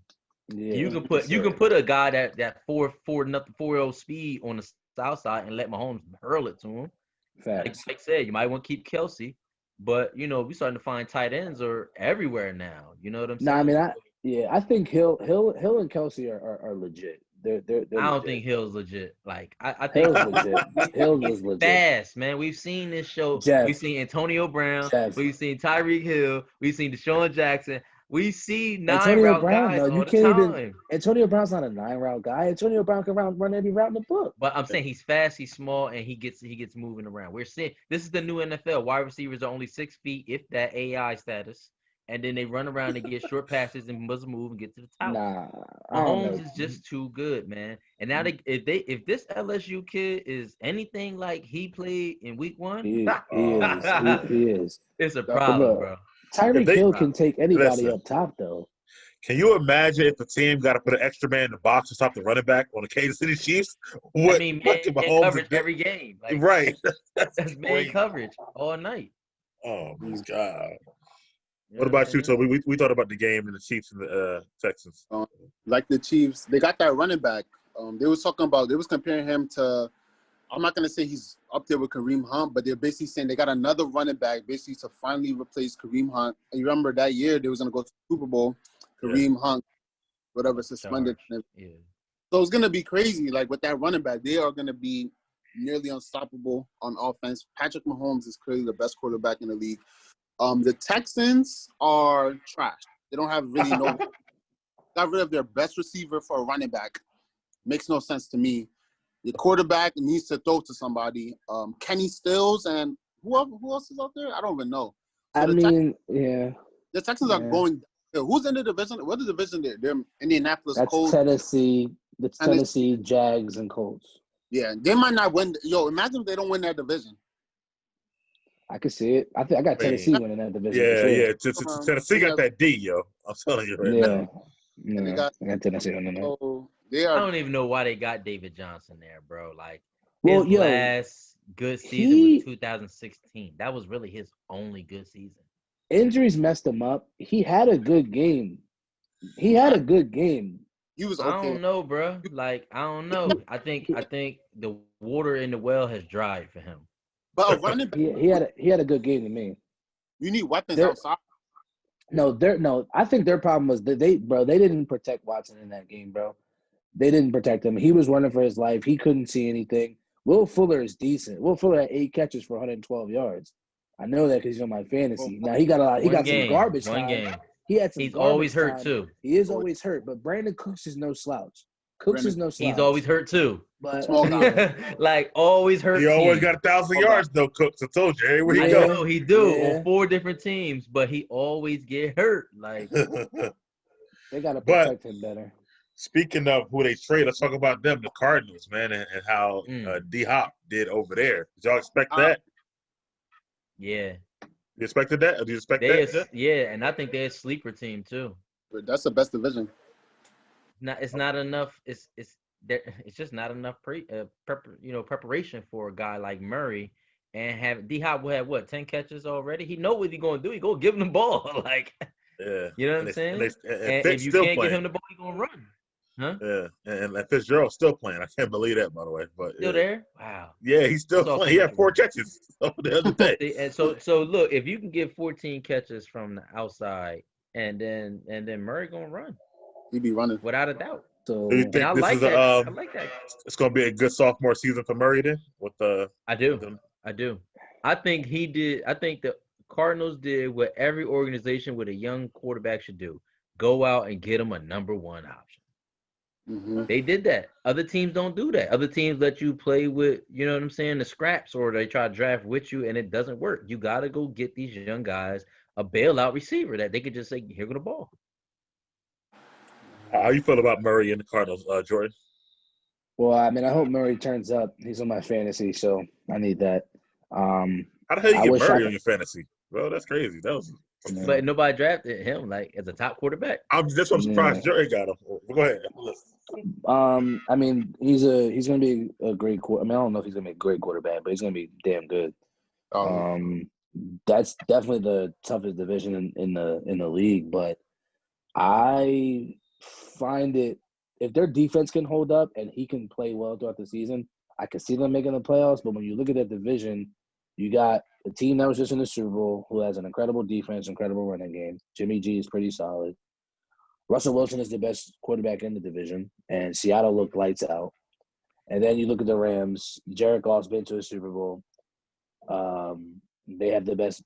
Yeah, you can put a guy that 4.0 speed on the south side and let Mahomes hurl it to him. Facts. Like I said, you might want to keep Kelsey, but we're starting to find tight ends are everywhere now. You know what I'm saying? No, I mean I think Hill and Kelsey are legit. They're I don't legit. think Hill's legit. Like I think Hill's legit. Hill is legit. Fast, man. We've seen this show. Jeff, We've seen Antonio Brown. We've seen Tyreek Hill. We've seen Deshaun Jackson. We see Antonio 9-route Brown, guys though, you all the can't time. even. Antonio Brown's not a 9-route guy. Antonio Brown can run every route in the book. But I'm saying he's fast, he's small, and he gets moving around. We're seeing this is the new NFL. Wide receivers are only 6 feet, if that AI status, and then they run around and get short passes and must move and get to the top. Nah, I don't know. Mahomes is just too good, man. And now if this LSU kid is anything like he played in week 1, He is. He is. it's a But problem, look, bro. Tyreek Hill can take anybody listen. up top, though. Can you imagine if the team got to put an extra man in the box to stop the running back on the Kansas City Chiefs? I mean, man Mahomes coverage every game. Like, right. That's man coverage all night. Oh my God. You What know about you, I'm saying? Tobi? We thought about the game and the Chiefs and the Texans. like the Chiefs, they got that running back. They was comparing him to, I'm not going to say he's up there with Kareem Hunt, but they're basically saying they got another running back basically to finally replace Kareem Hunt. And you remember that year they was going to go to the Super Bowl, Kareem Hunt, whatever, suspended. Yeah. So it's going to be crazy. Like with that running back, they are going to be nearly unstoppable on offense. Patrick Mahomes is clearly the best quarterback in the league. The Texans are trash. They don't have really got rid of their best receiver for a running back. Makes no sense to me. The quarterback needs to throw to somebody. Kenny Stills and who else is out there? I don't even know. So The Texans are going. Who's in the division? What is the division there? They're Indianapolis That's Colts. Tennessee. That's Tennessee, Jags, and Colts. Yeah, they might not win. Yo, imagine if they don't win that division. I could see it. I think I got Tennessee winning that division. Yeah. Tennessee got that D, yo. I'm telling you right now. Yeah, I got Tennessee winning that. So I don't even know why they got David Johnson there, bro. Like, Well, his last good season was 2016. That was really his only good season. Injuries messed him up. He had a good game. He was okay. I don't know, bro. Like, I don't know. I think the water in the well has dried for him. But running back, he had a good game to me. You need weapons outside. No. I think their problem was that they didn't protect Watson in that game, bro. They didn't protect him. He was running for his life. He couldn't see anything. Will Fuller is decent. Will Fuller had 8 catches for 112 yards. I know that because he's on my fantasy. Now he got a lot. He got some garbage time. Game. He had some. He's always hurt time. too. He is always hurt, but Brandon Cooks is no slouch. He's always hurt too. But like always hurt. He always got 1,000 yards though. Cooks, I told you. Here we go. I know he do on 4 different teams, but he always get hurt. Like they gotta protect him better. Speaking of who they trade, let's talk about them, the Cardinals, man, and how D-Hop did over there. Did y'all expect that? Yeah. You expected that? Or did you expect that? Yeah, and I think they're a sleeper team too. That's the best division. It's not enough. It's just not enough preparation for a guy like Murray, and have D-Hop will have what 10 catches already. He know what he gonna do. He gonna give him the ball, like you know what I'm saying. And if you can't give him the ball, he gonna run. Huh? Yeah, and Fitzgerald's still playing. I can't believe that, by the way. But still there? Wow. Yeah, he's still playing. He had 4 catches the other day. And so look, if you can get 14 catches from the outside, and then Murray gonna run. He be running without a doubt. So do you think I this like is that. I like that. It's gonna be a good sophomore season for Murray then? I do. I think he did. I think the Cardinals did what every organization with a young quarterback should do: go out and get him a number 1 option. Mm-hmm. They did that. Other teams don't do that. Other teams let you play with, you know what I'm saying, the scraps, or they try to draft with you, and it doesn't work. You got to go get these young guys a bailout receiver that they could just say, here go the ball. How you feel about Murray and the Cardinals, Jordan? Well, I mean, I hope Murray turns up. He's on my fantasy, so I need that. How the hell you get Murray on your fantasy? Well, that's crazy. That was. But nobody drafted him like as a top quarterback. That's what I'm surprised Jordan got him. Go ahead. I mean, he's gonna be a great quarterback. I mean, I don't know if he's gonna be a great quarterback, but he's gonna be damn good. That's definitely the toughest division in the league. But I find it, if their defense can hold up and he can play well throughout the season, I can see them making the playoffs. But when you look at that division, you got a team that was just in the Super Bowl who has an incredible defense, incredible running game. Jimmy G is pretty solid. Russell Wilson is the best quarterback in the division, and Seattle looked lights out. And then you look at the Rams. Jared Goff's been to a Super Bowl. They have the best,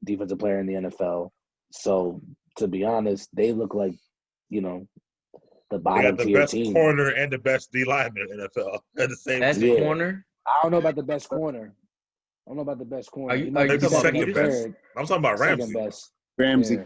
defensive player in the NFL. So to be honest, they look like, you know, the They bottom got the tier best team. corner and the best D lineman in the NFL at the same Best team. corner. I don't know about the best corner. I don't know about the best corner. Are you- He are might you be Maybe talking about second Peterson? best. I'm talking about Second Ramsey. best. Ramsey. Yeah.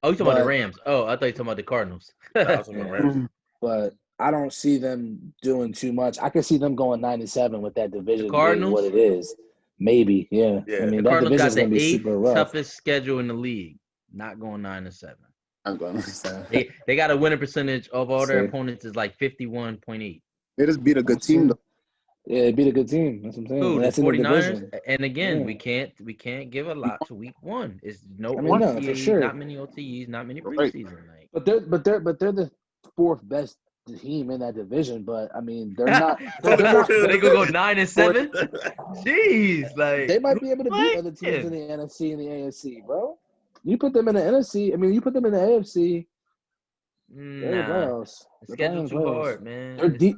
Oh, you talking about the But- Rams? Oh, I thought you talking about the Cardinals. Nah, I was talking about Yeah. Ramsey. But I don't see them doing too much. I can see them going 9-7 with that division being Cardinals? what it is. Maybe, yeah. Yeah. I mean, The that Cardinals division got is going the to be 8th super rough. toughest schedule in the league. Not going 9-7. I'm going to say. They got a winning percentage of all their Sick. opponents is like 51.8. They just beat a good team, though. Yeah, they beat a good team. That's what I'm saying. Who, And the that's in the 49ers? division. And again, Yeah. we can't give a lot to week 1. It's no I mean, no, for OTAs, sure. not many OTEs, not many Right. preseason. Like, But they're the fourth best team in that division. But I mean, they're not. So they're not. so they gonna go 9-7? Jeez, like They might be able to beat other teams in the NFC and the AFC, bro. You put them in the NFC. I mean, you put them in the AFC. They're in the nah. playoffs. The They're playing schedule in too playoffs. hard, man. They're deep.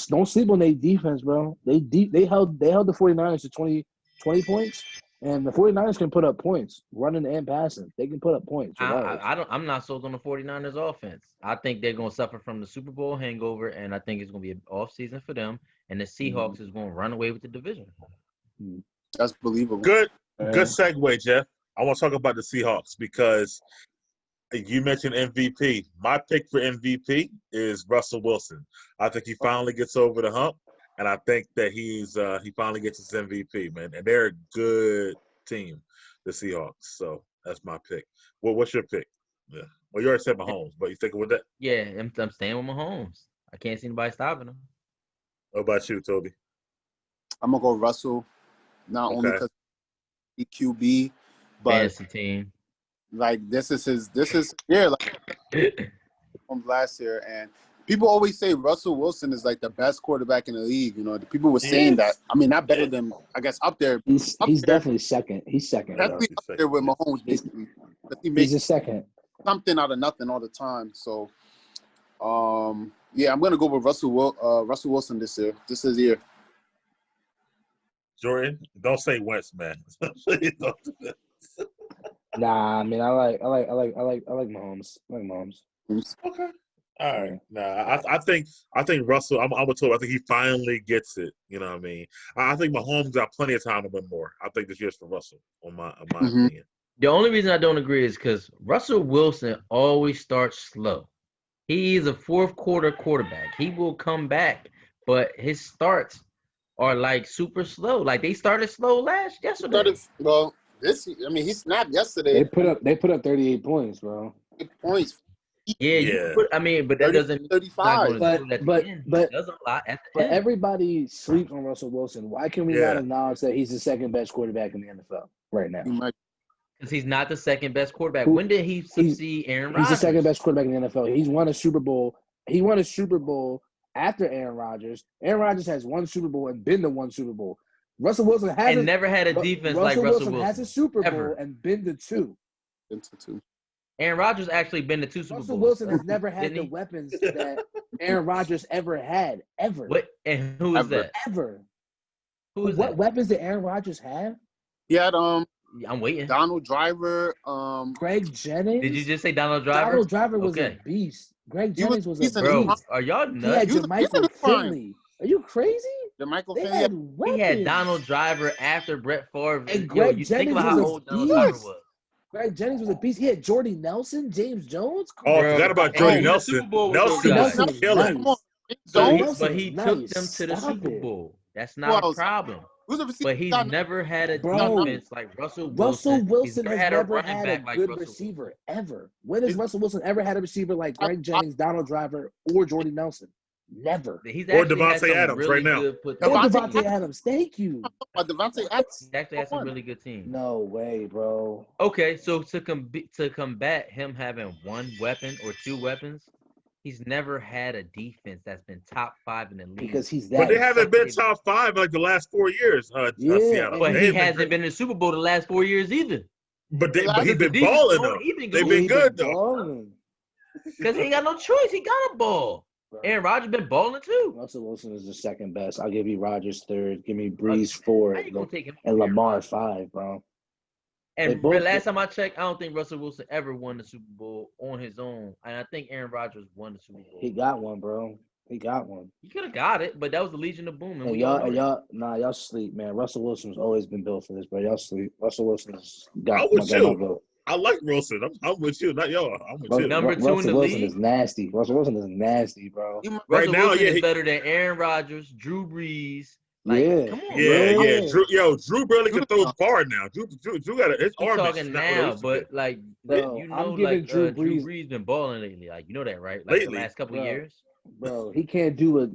Don't sleep on their defense, bro. They held the 49ers to 20 points, and the 49ers can put up points, running and passing. They can put up points. Regardless. I'm not sold on the 49ers offense. I think they're gonna suffer from the Super Bowl hangover, and I think it's gonna be an off season for them. And the Seahawks is gonna run away with the division. That's believable. Good segue, Jeff. I want to talk about the Seahawks because you mentioned MVP. My pick for MVP is Russell Wilson. I think he finally gets over the hump, and I think that he finally gets his MVP, man. And they're a good team, the Seahawks. So that's my pick. Well, what's your pick? Yeah. Well, you already said Mahomes, but you thinking with that? Yeah, I'm staying with Mahomes. I can't see anybody stopping him. What about you, Toby? I'm going to go Russell, not only because he's QB, but Fantasy team. like this is yeah, like from last year, and people always say Russell Wilson is like the best quarterback in the league. You know, the people were saying that. I mean, not better than, I guess, up there. He's there, definitely second. He's second. Definitely He's up second, there with yeah. Mahomes, basically. He He's makes a second. something out of nothing all the time. So, yeah, I'm gonna go with Russell Wilson this year. This is year. Jordan, don't say Wentz, man. Please don't do that. Nah, I mean, I like Mahomes. I like Mahomes. Okay. All right. Nah, I think Russell. I'm with Toby. I think he finally gets it. You know what I mean? I think Mahomes got plenty of time to win more. I think this year's for Russell, in my opinion. The only reason I don't agree is because Russell Wilson always starts slow. He is a fourth quarter quarterback. He will come back, but his starts are like super slow. Like they started slow yesterday. He snapped yesterday. They put up 38 points, bro. 8 points. Yeah. But that 30, doesn't mean 35. But he does a lot at the But end. everybody sleeps on Russell Wilson. Why can we not acknowledge that he's the second best quarterback in the NFL right now? Because he's not the second best quarterback. When did he succeed Aaron Rodgers? He's the second best quarterback in the NFL. He's won a Super Bowl. He won a Super Bowl after Aaron Rodgers. Aaron Rodgers has won Super Bowl and been to one Super Bowl. Russell Wilson hasn't. And never had a defense like Russell Russell Wilson. has a Super Bowl ever. and been to two. Aaron Rodgers actually been to 2 Super Bowls. Russell Wilson has never had the weapons that Aaron Rodgers ever had, ever. What? And who is that? Ever. Who is what that? weapons did Aaron Rodgers have? He had I'm waiting. Donald Driver, Greg Jennings. Did you just say Donald Driver? Donald Driver was a beast. Greg Jennings was a beast. Bro, are y'all nuts? He had Jermichael Finley. Are you crazy? Jermichael Finley. He had Donald Driver after Brett Favre. And Greg Jennings think about how old Donald Driver was. Greg Jennings was a beast. He had Jordy Nelson, James Jones. Oh, I forgot about Jordy Nelson. Nelson was killing. But he took them to the Super Bowl. That's not a problem. But he's never had a defense like Russell Wilson. Russell Wilson has never had a like good receiver ever. When has Russell Wilson ever had a receiver like Greg Jennings, Donald Driver, or Jordy Nelson? Never. Or Devontae Adams right now. Or Devontae Adams. Thank you. Devontae Adams he actually has some really good teams. No way, bro. Okay, so to combat him having one weapon or two weapons, he's never had a defense that's been top 5 in the league. Because he's that. But they haven't been top 5 like the last 4 years. Seattle. But he hasn't been in the Super Bowl the last 4 years either. But he's been balling though. They've been good though. Because he ain't got no choice. He got a ball. Bro. Aaron Rodgers been balling too. Russell Wilson is the second best. I'll give you Rodgers third. Give me Breeze 4. How you gonna take him and Lamar 5, bro. And both- last time I checked, I don't think Russell Wilson ever won the Super Bowl on his own. And I think Aaron Rodgers won the Super Bowl. He got one, bro. He got one. He could have got it, but that was the Legion of Boom. And And we all know that. y'all sleep, man. Russell Wilson's always been built for this, bro. Y'all sleep. Russell Wilson's got I'm with my you. vote. I like Wilson. I'm with you, not y'all. I'm with you. Number two in Russell the Wilson league? is nasty. Russell Wilson is nasty, bro. He- Right Russell now, Wilson yeah, is better than Aaron Rodgers, Drew Brees. Like, Yeah. come on, Yeah, bro. yeah. Drew barely can throw the bar now. Drew got his He's arm is talking not what it now, used to be. but like, Bro, you know, I'm giving like Drew Drew Brees- Brees been balling lately. Like, you know that, right? Like Lately. the last couple Bro. years. Bro, he can't do what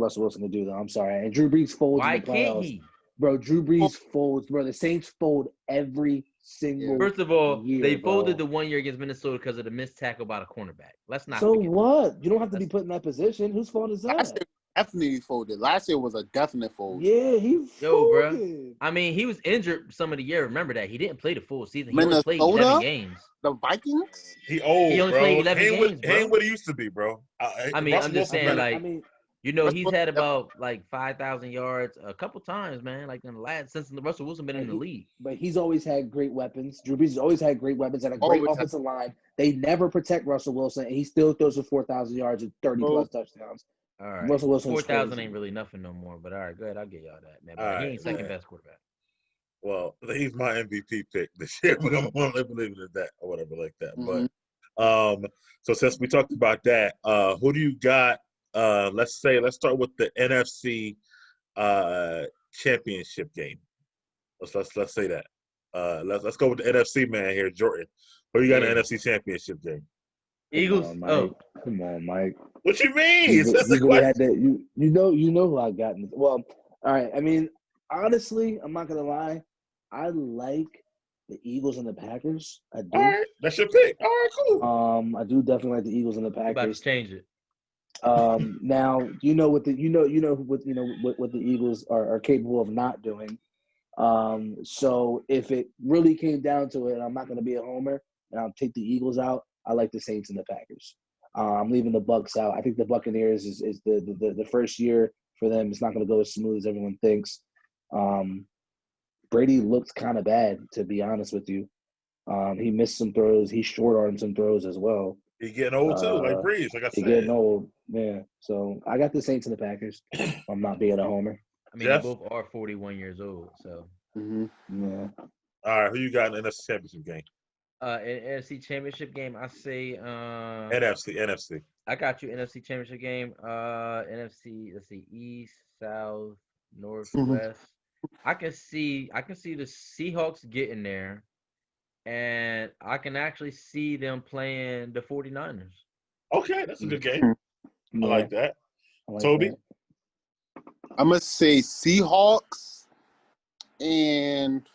Russell Wilson can do, though. I'm sorry. And Drew Brees folds Why in the can't playoffs. he? Bro, Drew Brees folds. Bro, the Saints fold every single First of all, year, they folded bro. the 1 year against Minnesota because of the missed tackle by the cornerback. Let's not So forget. what? You don't have to be put in that position. Whose fault is Last that? year definitely folded. Last year was a definite fold. Yeah, he Yo, bro. folded. I mean, he was injured some of the year. Remember that. He didn't play the full season. He only played Minnesota? 11 games. The Vikings? He old, He only bro. played 11 he games, he bro. ain't what he used to be, bro. I mean, Russell I'm just Wilson's saying, better. like, I mean, you know, Russell he's Wilson had definitely- about like 5,000 yards a couple times, man. Like in the last since Russell Wilson been in the league. but he's always had great weapons. Drew Brees has always had great weapons and a great Always had- offensive line. They never protect Russell Wilson, and he still throws for 4,000 yards and 30-plus touchdowns. All right, Russell Wilson is 4,000 crazy. ain't really nothing no more. But all right, go ahead, I'll get y'all that, man. But All he right, ain't second man. best quarterback. Well, he's my MVP pick this year. We're gonna leave it at that or whatever like that. Mhm. But so since we talked about that, who do you got? Let's start with the NFC championship game. Let's say that. Let's go with the NFC man here, Jordan. Who you got in the Yeah. NFC championship game? Eagles. Come on, Mike. Come on, Mike. What you mean? You That's the really had question. that. You know who I got. Well, all right. I mean, honestly, I'm not gonna lie. I like the Eagles and the Packers. I do. All right, that's your pick. All right, cool. I do definitely like the Eagles and the You about to Packers. change it. Now what the Eagles are capable of not doing. So if it really came down to it, I'm not going to be a homer and I'll take the Eagles out. I like the Saints and the Packers. I'm leaving the Bucks out. I think the Buccaneers is the first year for them. It's not going to go as smooth as everyone thinks. Brady looked kind of bad, to be honest with you. He missed some throws. He short-armed some throws as well. He's getting old too, like Breeze, like I He's said. getting old, yeah. So I got the Saints and the Packers. I'm not being a homer. I mean, Jeff? they both are 41 years old. So, Mhm. Yeah. All right, who you got in the NFC championship game? in NFC Championship game, I say, NFC. I got you. NFC Championship game. NFC. Let's see. East, South, North, West. I can see the Seahawks getting there, and I can actually see them playing the 49ers. Okay, that's a good game. I like that. Tobi? that. I'm gonna say Seahawks and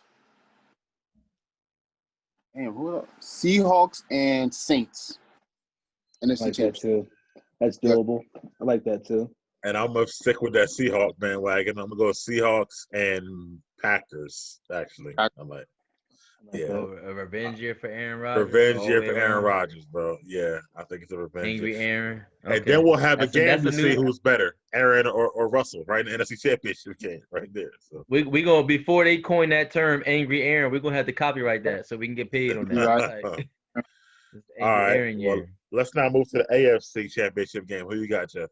who else? Seahawks and Saints. I NFC like that championship. too. That's doable. I like that too. And I'm gonna stick with that Seahawks bandwagon. I'm gonna go Seahawks and Packers. Actually, I like. Yeah, Oh, a revenge year for Aaron Rodgers. revenge all year the for way Aaron around. Rodgers, bro. Yeah, I think it's a revenge. Angry year. Aaron. And Okay. then we'll have a That's game to that's see who's better, Aaron or Russell, right? In the NFC Championship game, right there. So We gonna, before they coin that term, Angry Aaron, we're gonna have to copyright that so we can get paid on that. Right. Like, it's Angry all right. Aaron Well, year. let's now move to the AFC Championship game. Who you got, Jeff?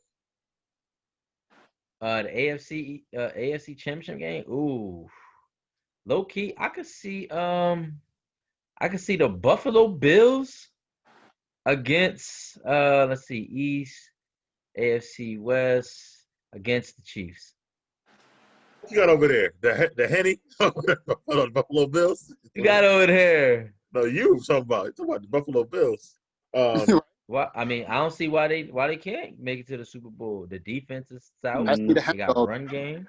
The AFC Championship game. Ooh, low key, I could see the Buffalo Bills against let's see, East, AFC West against the Chiefs. What you got over there? The Henny? Buffalo Bills? You got over there. No, you talking about the Buffalo Bills. What I mean, I don't see why they can't make it to the Super Bowl. The defense is stout. Pass me the They got hand. run game.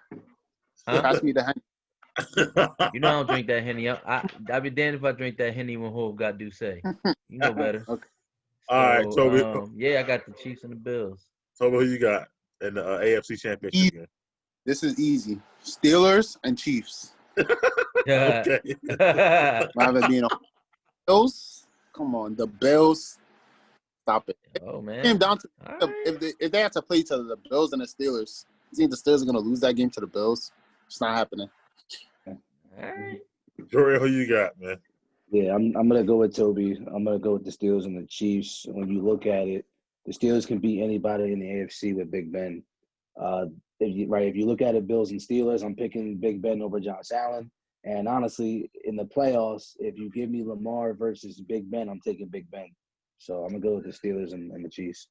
Huh? Pass me the hand. You know I don't drink that Henny. I'd be damned if I drink that Henny when Hove got do say. You know better. Okay. All right, Tobi. Yeah, I got the Chiefs and the Bills. Tobi, who you got in the AFC Championship game? This is easy. Steelers and Chiefs. Okay. Rather being a Bills. Come on, the Bills. Stop it. Oh It man. came down to All right. if they had to play each other, the Bills and the Steelers. You think the Steelers are gonna lose that game to the Bills? It's not happening. All right. Jordan, who you got, man? Yeah, I'm gonna go with Toby. I'm gonna go with the Steelers and the Chiefs. When you look at it, the Steelers can beat anybody in the AFC with Big Ben. Uh, if you look at it, Bills and Steelers, I'm picking Big Ben over Josh Allen. And honestly, in the playoffs, if you give me Lamar versus Big Ben, I'm taking Big Ben. So I'm gonna go with the Steelers and the Chiefs.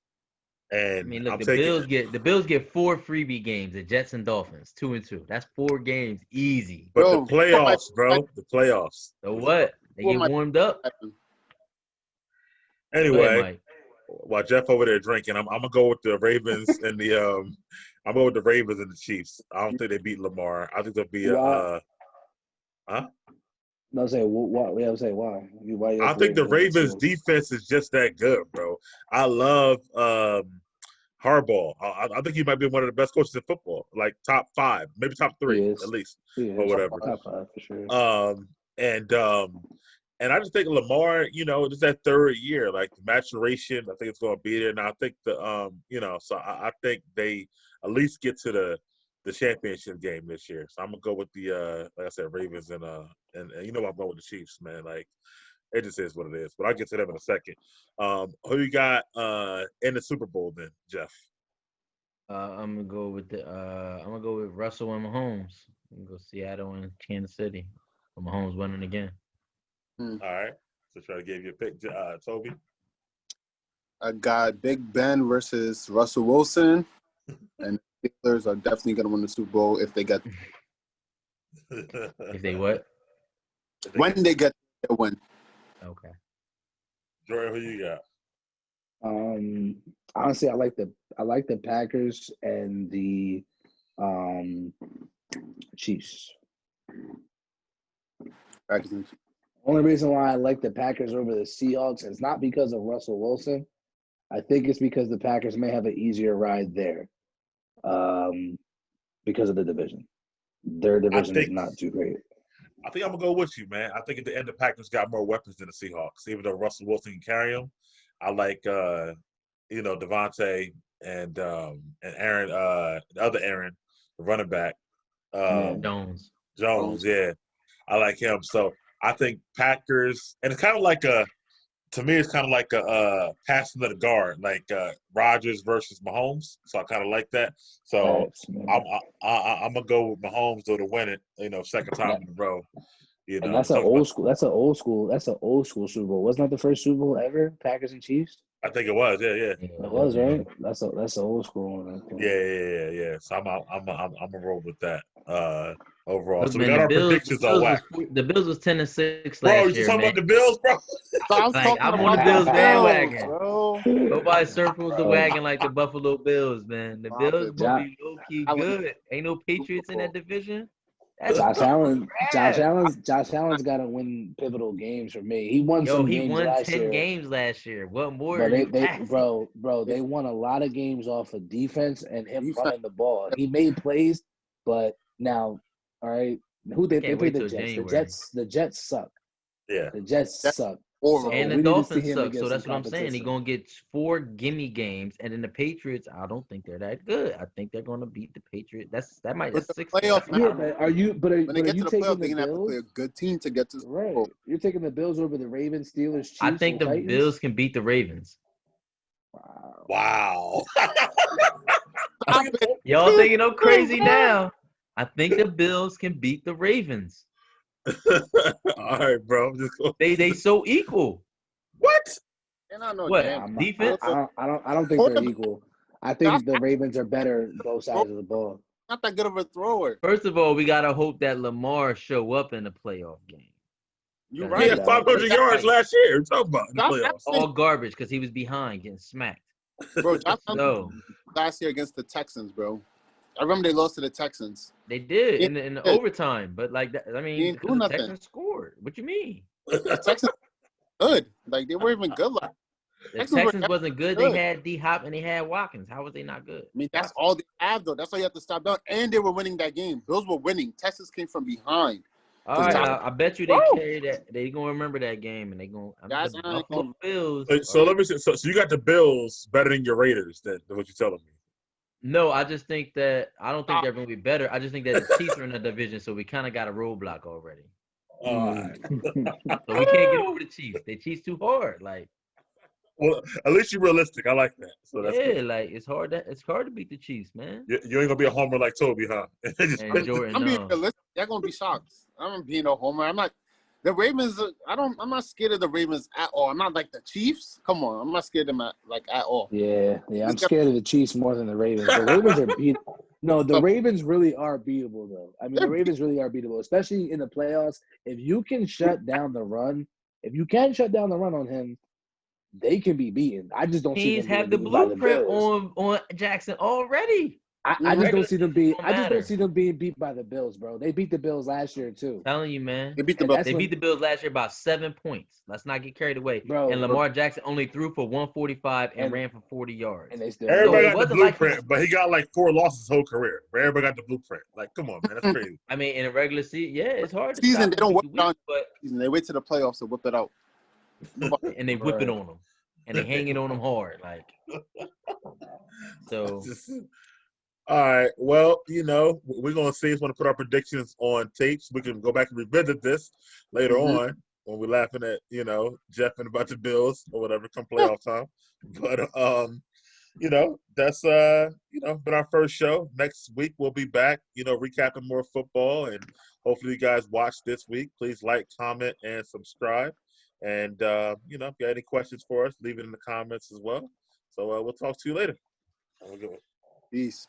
I And mean, look, I'm the taking Bills get 4 freebie games. The Jets and Dolphins, 2-2. That's 4 games easy. but Bro, the playoffs, bro. The playoffs. So what? They who am get I- warmed up. Go ahead, Anyway, Mike. while Jeff over there drinking, I'm gonna go with the Ravens and the I'm going with the Ravens and the Chiefs. I don't think they beat Lamar. I think there'll be Why? huh? No, say why? We have to say why. Why you I like the think the Ravens over the Ravens Steelers? defense is just that good, bro. I love Harbaugh. I think he might be one of the best coaches in football, like top 5, maybe top He 3 is. at least, He or is whatever. top 5 for sure. Um, and I just think Lamar, just that third year, like the maturation, I think it's going to be there. And I think so I think they at least get to the championship game this year. So I'm gonna go with the like I said, Ravens and I'm going with the Chiefs, man. Like it just is what it is. But I'll get to them in a second. Who you got in the Super Bowl then, Jeff? I'm gonna go with Russell and Mahomes. I'm gonna go Seattle and Kansas City. For Mahomes winning again. All right. So try to give you a pick, Toby. I got Big Ben versus Russell Wilson, and the Steelers are definitely going to win the Super Bowl if they get If they what? when they get a win. Okay. Jordan, who you got? Honestly, I like the Packers and the Chiefs. Only reason why I like the Packers over the Seahawks is not because of Russell Wilson. I think it's because the Packers may have an easier ride there, because of the division. Their division is not too great. I think I'm gonna go with you, man. I think at the end the Packers got more weapons than the Seahawks. Even though Russell Wilson can carry them, I like Devontae and Aaron, the other Aaron, the running back, Jones. Yeah, I like him. So I think Packers, and it's kind of like to me, it's kind of like a passing of the guard, like Rodgers versus Mahomes. So I kind of like that. So I'm gonna go with Mahomes though to win it. Second time in a row. And that's an old school. That's an old school Super Bowl. Wasn't that the first Super Bowl ever? Packers and Chiefs. I think it was. Yeah. It was, right. That's an old school one. Yeah. So I'm gonna roll with that. Overall, Look, so man, we got our predictions on whack. The Bills was 10-6 Bro, last you year, talking man. about the Bills, bro? I'm on the Bills bandwagon. Bro. Nobody circled the wagon like the Buffalo Bills, man. The Bills gonna be low key good. Ain't no Patriots in that division. Josh Allen's got to win pivotal games for me. He won some games last year. 10 games last year. What more? But they won a lot of games off of defense and him running the ball. He made plays, but now, all right, they played the Jets. The Jets suck. Yeah, the Jets suck. And the Dolphins suck. So that's what I'm saying. He's gonna get 4 gimme games, and then the Patriots. I don't think they're that good. I think they're gonna beat the Patriots. That might be 6. Yeah, but are you? But when they get you to the playoff, taking they're the gonna have to Bills? play a good team to get to the Right. You're taking the Bills over the Ravens, Steelers, Chiefs. I think the Titans? Bills can beat the Ravens. Wow. Y'all thinking I'm crazy now? I think the Bills can beat the Ravens. All right, bro. They so equal. What? What? Defense? I don't think they're equal. I think the Ravens are better both sides of the ball. Not that good of a thrower. First of all, we gotta hope that Lamar show up in the playoff game. You're right. He had 500 yards last year. Talk about the playoffs. All garbage because he was behind getting smacked. Bro, Josh So last year against the Texans, bro. I remember they lost to the Texans. they did in the overtime, but like that, I mean, didn't do the nothing. Texans scored. What you mean? The Texans good. Like they weren't even good. Like The Texans wasn't good. They had D Hop and they had Watkins. How was they not good? I mean, that's all they have though. That's why you have to stop down. And they were winning that game. Bills were winning. Texas came from behind. All right, I bet you they carry that. They gonna remember that game, and they gonna. The Buffalo Bills. So let me see. So you got the Bills better than your Raiders. Than what you're telling me. No, I just think that I don't think they're gonna be better. I just think that the Chiefs are in the division, so we kind of got a roadblock already. So we can't get over the Chiefs. They Chiefs too hard. Like, well, at least you're realistic. I like that. So that's yeah, good. like it's hard to beat the Chiefs, man. You ain't gonna be a homer like Toby, huh? And Jordan, I'm being no. realistic. Y'all gonna be shocked. I'm being a homer. I'm not. The Ravens. I'm not scared of the Ravens at all. I'm not like the Chiefs. Come on. I'm not scared of them at all. Yeah. I'm scared of the Chiefs more than the Ravens. The Ravens are beat. No, the Ravens really are beatable, though. I mean, the Ravens really are beatable, especially in the playoffs. If you can shut down the run, on him, they can be beaten. I just don't see Teams them being have the beaten by the blueprint Bills. on Jackson already. I just don't see them being. Don't I just don't matter. see them being beat by the Bills, bro. They beat the Bills last year too. Telling you, man. They beat the And Bills. that's They when, beat the Bills last year by 7 points. Let's not get carried away. bro. And Lamar Jackson only threw for 145 and ran for 40 yards. And they still. Everybody it got the wasn't like he blueprint, was- but he got like 4 losses his whole career. Everybody got the blueprint. Like, come on, man, that's crazy. I mean, in a regular season, yeah, it's hard to Season stop they don't whip week it on. to week, Season they wait to the playoffs to whip it out. and they whip it Right. on them, and they hang it on them hard, like. So All right. Well, we're gonna see if we want to put our predictions on tapes. We can go back and revisit this later on when we're laughing at Jeff and about the Bills or whatever come playoff time. But that's been our first show. Next week we'll be back, recapping more football, and hopefully you guys watch this week. Please like, comment, and subscribe. And if you got any questions for us, leave it in the comments as well. So we'll talk to you later. Have a good one. Peace.